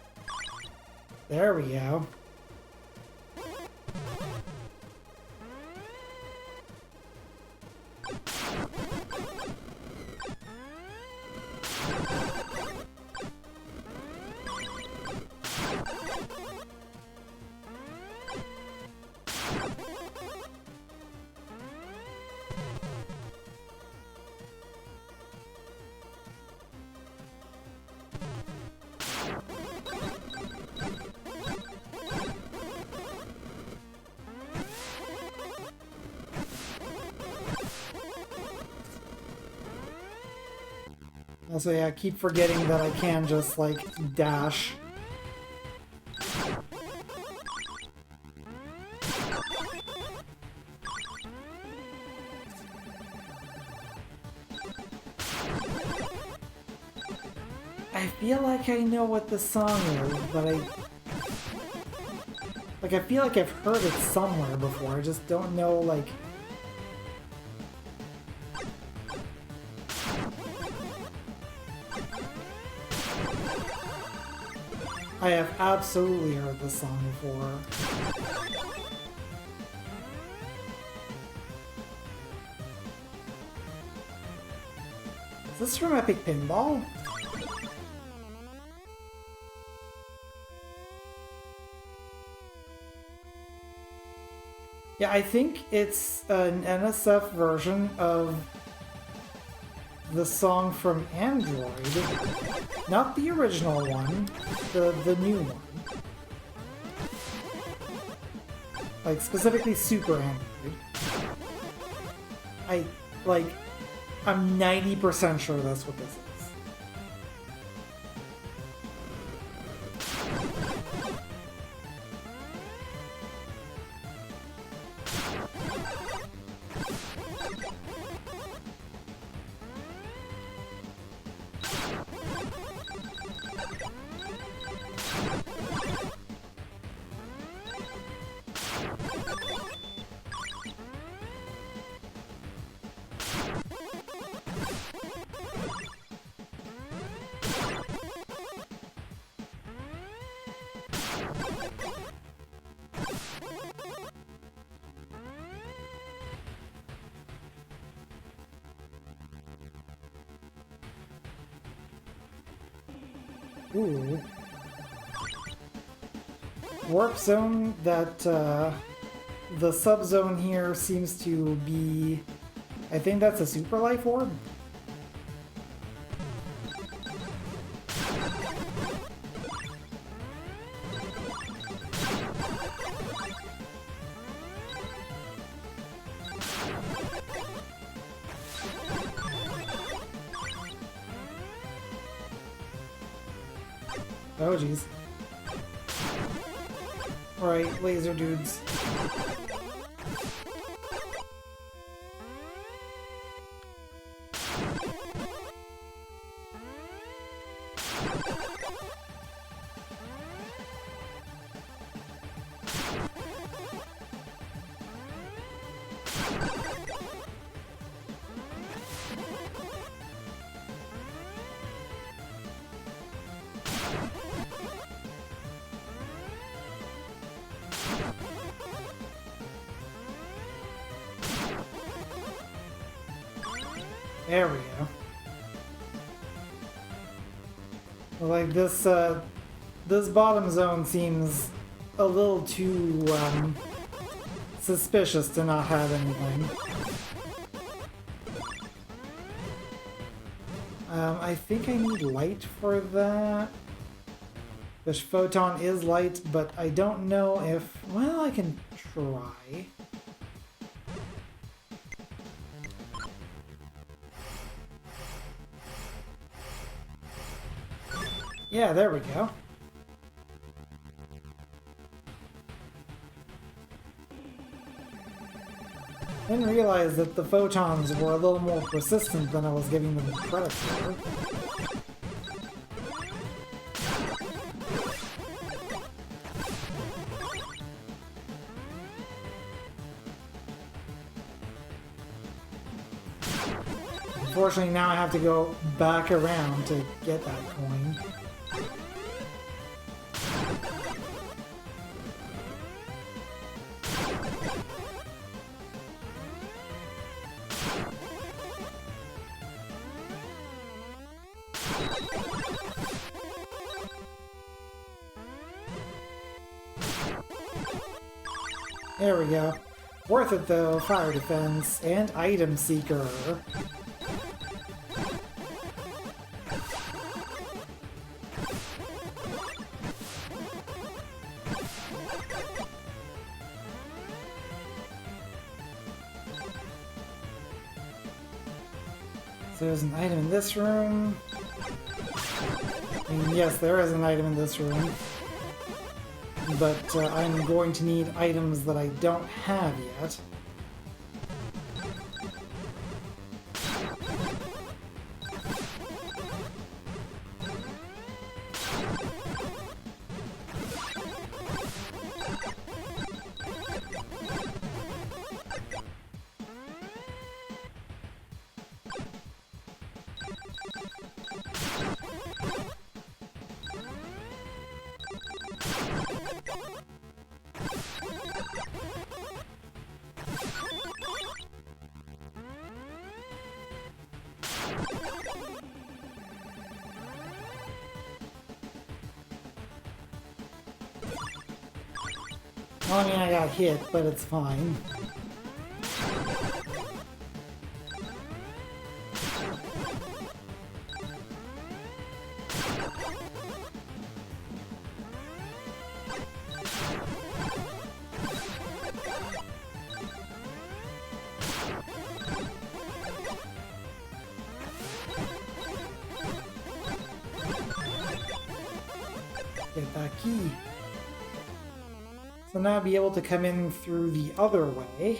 There we go. Also, yeah, I keep forgetting that I can just, like, dash. I feel like I know what the song is, but I feel like I've heard it somewhere before, I just don't know, like... I have absolutely heard this song before. Is this from Epic Pinball? Yeah, I think it's an NSF version of the song from Android. Not the original one, the new one. Like, specifically Super Android. I'm 90% sure that's what this is. Ooh. Warp zone that the sub-zone here seems to be... I think that's a super life orb? Oh jeez. Right, laser dudes. There we go. Well, like this, this bottom zone seems a little too suspicious to not have anything. I think I need light for that. The photon is light, but I don't know if... Well, I can try. Yeah, there we go. Didn't realize that the photons were a little more persistent than I was giving them credit for. Unfortunately, now I have to go back around to get that coin. There we go. Worth it though, fire defense and item seeker. So there's an item in this room. And yes, there is an item in this room. But I'm going to need items that I don't have yet. Well, I mean, I got hit, but it's fine. Get that key. So now I'll be able to come in through the other way.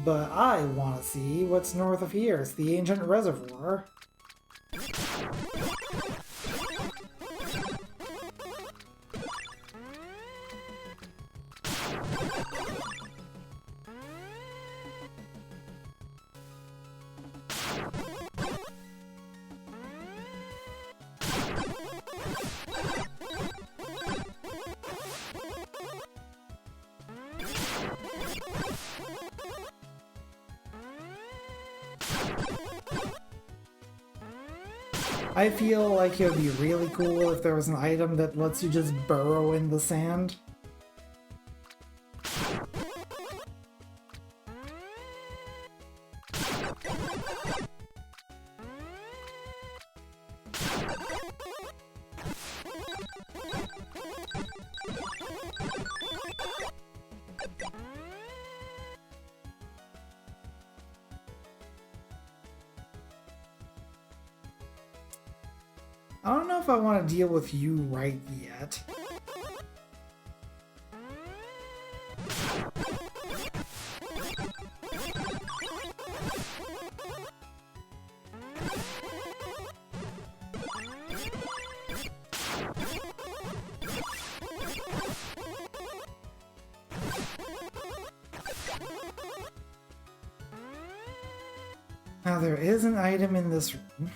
But I want to see what's north of here. It's the ancient reservoir. I feel like it would be really cool if there was an item that lets you just burrow in the sand. I don't know if I want to deal with you right yet. Now there is an item in this room.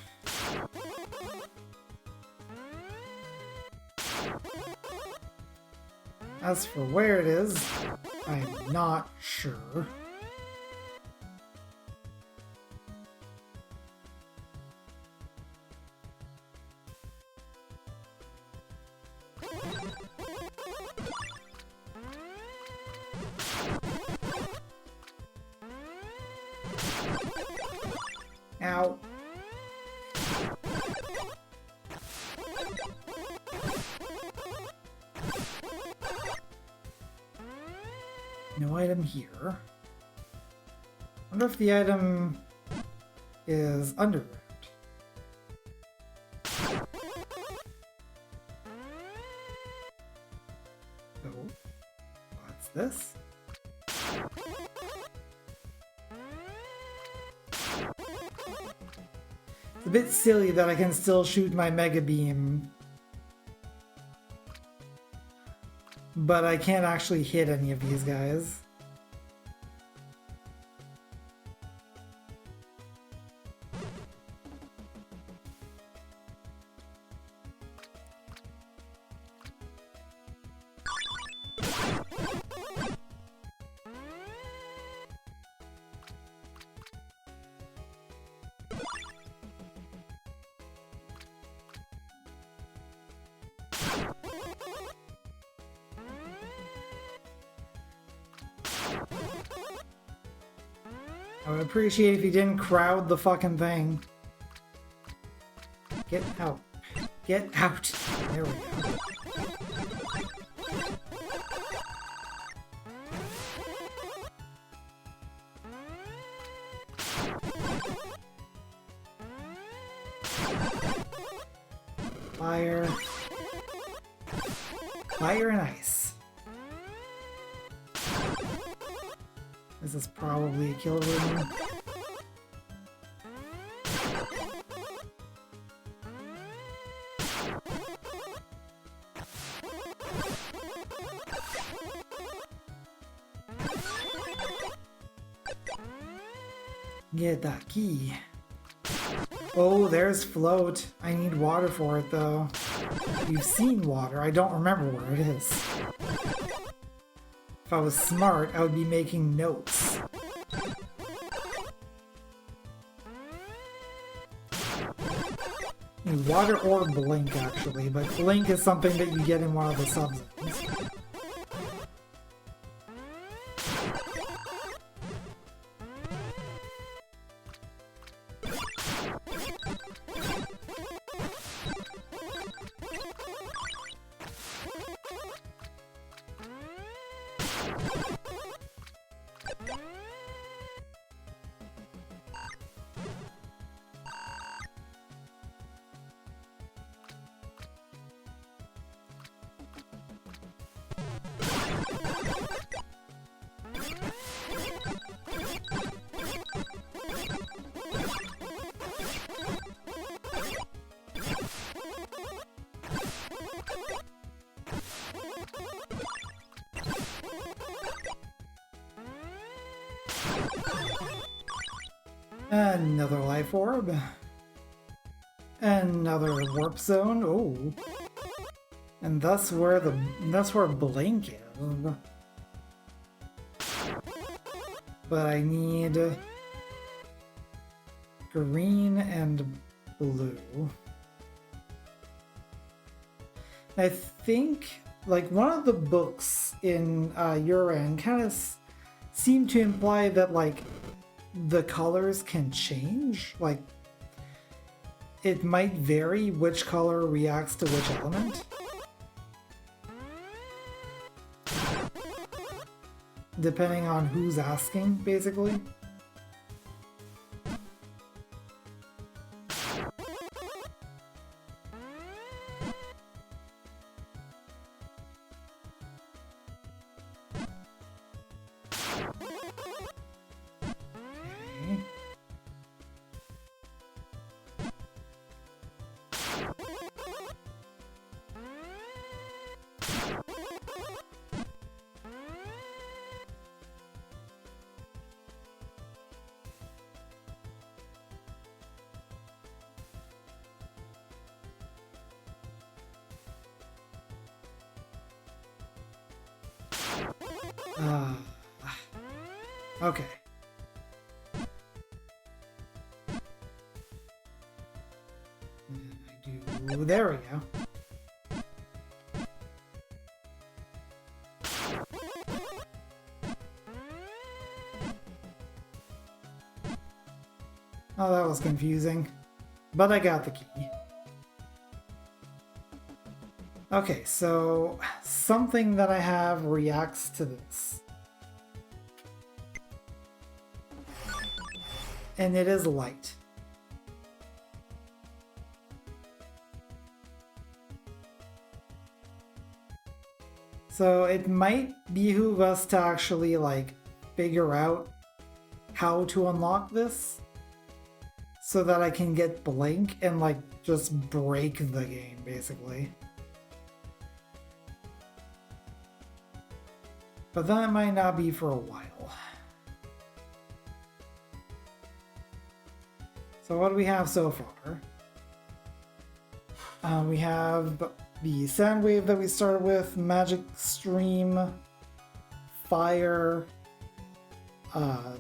As for where it is, I'm not sure. Ow. No item here. Wonder if the item is underground. So, what's this? It's a bit silly that I can still shoot my Mega Beam, but I can't actually hit any of these guys. I would appreciate if you didn't crowd the fucking thing. Get out. Get out. There we go. Fire. Fire and ice. This is probably a kill room. Get that key. Oh, there's float. I need water for it though. You've seen water. I don't remember where it is. If I was smart, I would be making notes. Need water or blink, actually, but blink is something that you get in one of the subzones. Another life orb. Another warp zone. Oh. And that's where blink is. But I need green and blue. I think, like, one of the books in Yuurand kind of seemed to imply that, like, the colors can change. Like, it might vary which color reacts to which element. Depending on who's asking, basically. Okay. There we go. Oh, that was confusing. But I got the key. Okay, so something that I have reacts to this. And it is light. So it might behoove us to actually, like, figure out how to unlock this so that I can get Blink and, like, just break the game, basically. But that might not be for a while. So what do we have so far? We have the Sound Wave that we started with, Magic Stream, Fire,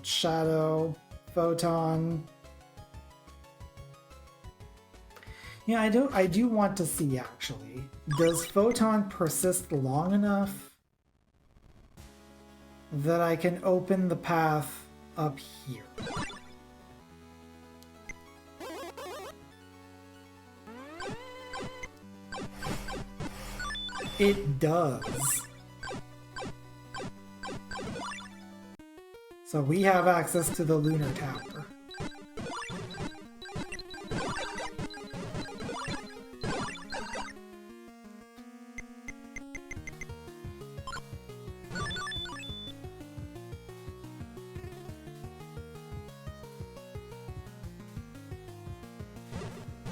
Shadow, Photon. Yeah, I do want to see, actually. Does Photon persist long enough that I can open the path up here? It does. So we have access to the Lunar Tower.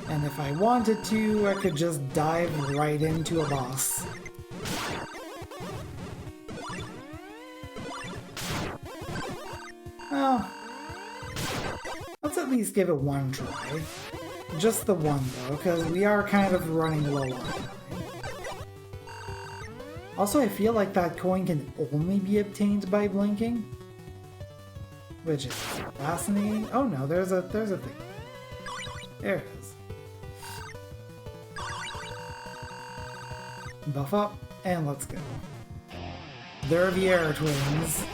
And if I wanted to, I could just dive right into a boss. Well, let's at least give it one try. Just the one, though, because we are kind of running low on time. Also, I feel like that coin can only be obtained by blinking, which is fascinating. Oh no, there's a thing. There it is. Buff up, and let's go. They're the Air Twins.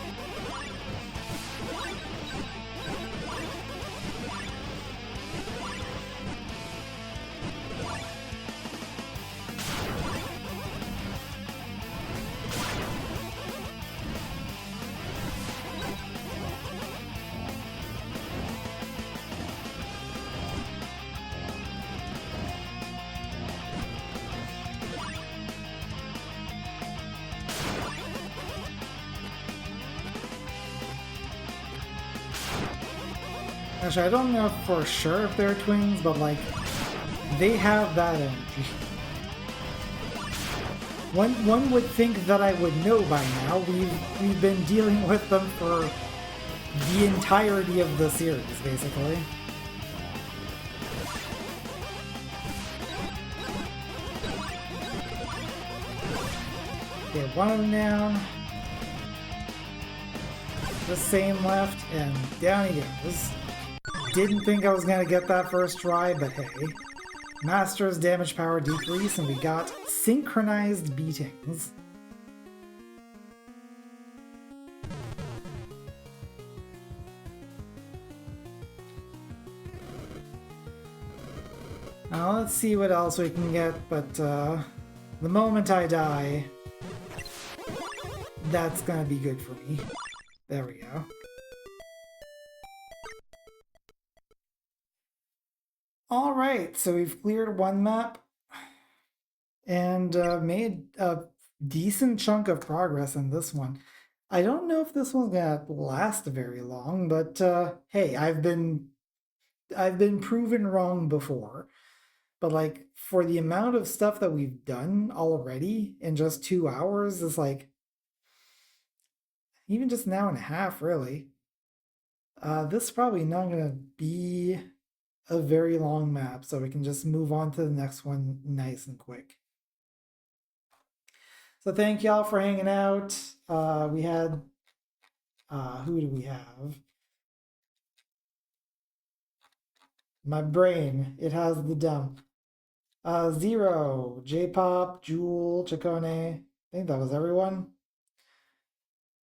Actually, I don't know for sure if they're twins, but, like, they have that energy. One would think that I would know by now. We've been dealing with them for the entirety of the series, basically. Get one of them down. The same left, and down he goes. Didn't think I was gonna get that first try, but hey. Master's damage power decrease, and we got synchronized beatings. Now let's see what else we can get, but the moment I die, that's gonna be good for me. There we go. Alright, so we've cleared one map and made a decent chunk of progress in this one. I don't know if this one's gonna last very long, but hey, I've been proven wrong before. But like for the amount of stuff that we've done already in just 2 hours, is like even just an hour and a half, really. This is probably not gonna be a very long map, so we can just move on to the next one nice and quick. So thank y'all for hanging out. We had who do we have? My brain, it has the dump. Zero, J-Pop, Jewel, Chacone. I think that was everyone.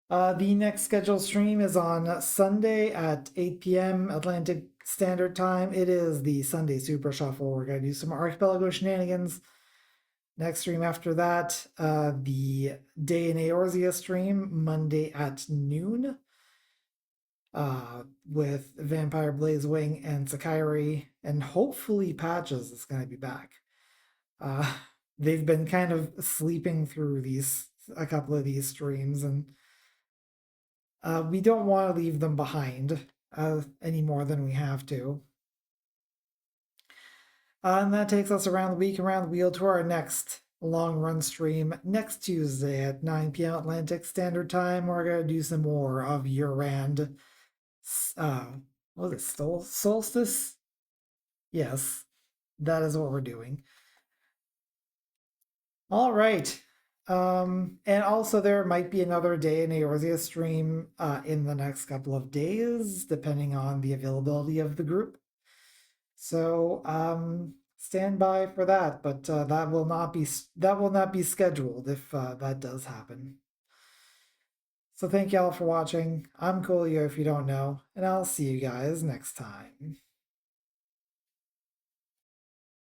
The next scheduled stream is on Sunday at 8 p.m. Atlantic Standard Time. It is the Sunday Super Shuffle. We're going to do some Archipelago shenanigans. Next stream after that, the Day in Eorzea stream, Monday at noon. With Vampire Blazewing and Sakairi, and hopefully Patches is going to be back. They've been kind of sleeping through a couple of these streams, and we don't want to leave them behind any more than we have to. And that takes us around the week, around the wheel to our next long run stream next Tuesday at 9 p.m. Atlantic Standard Time. We're going to do some more of Yuurand. What was it? Solstice? Yes, that is what we're doing. All right. And also there might be another Day in Eorzea stream in the next couple of days, depending on the availability of the group. So stand by for that, but that will not be scheduled if that does happen. So thank y'all for watching. I'm Coolio if you don't know, and I'll see you guys next time.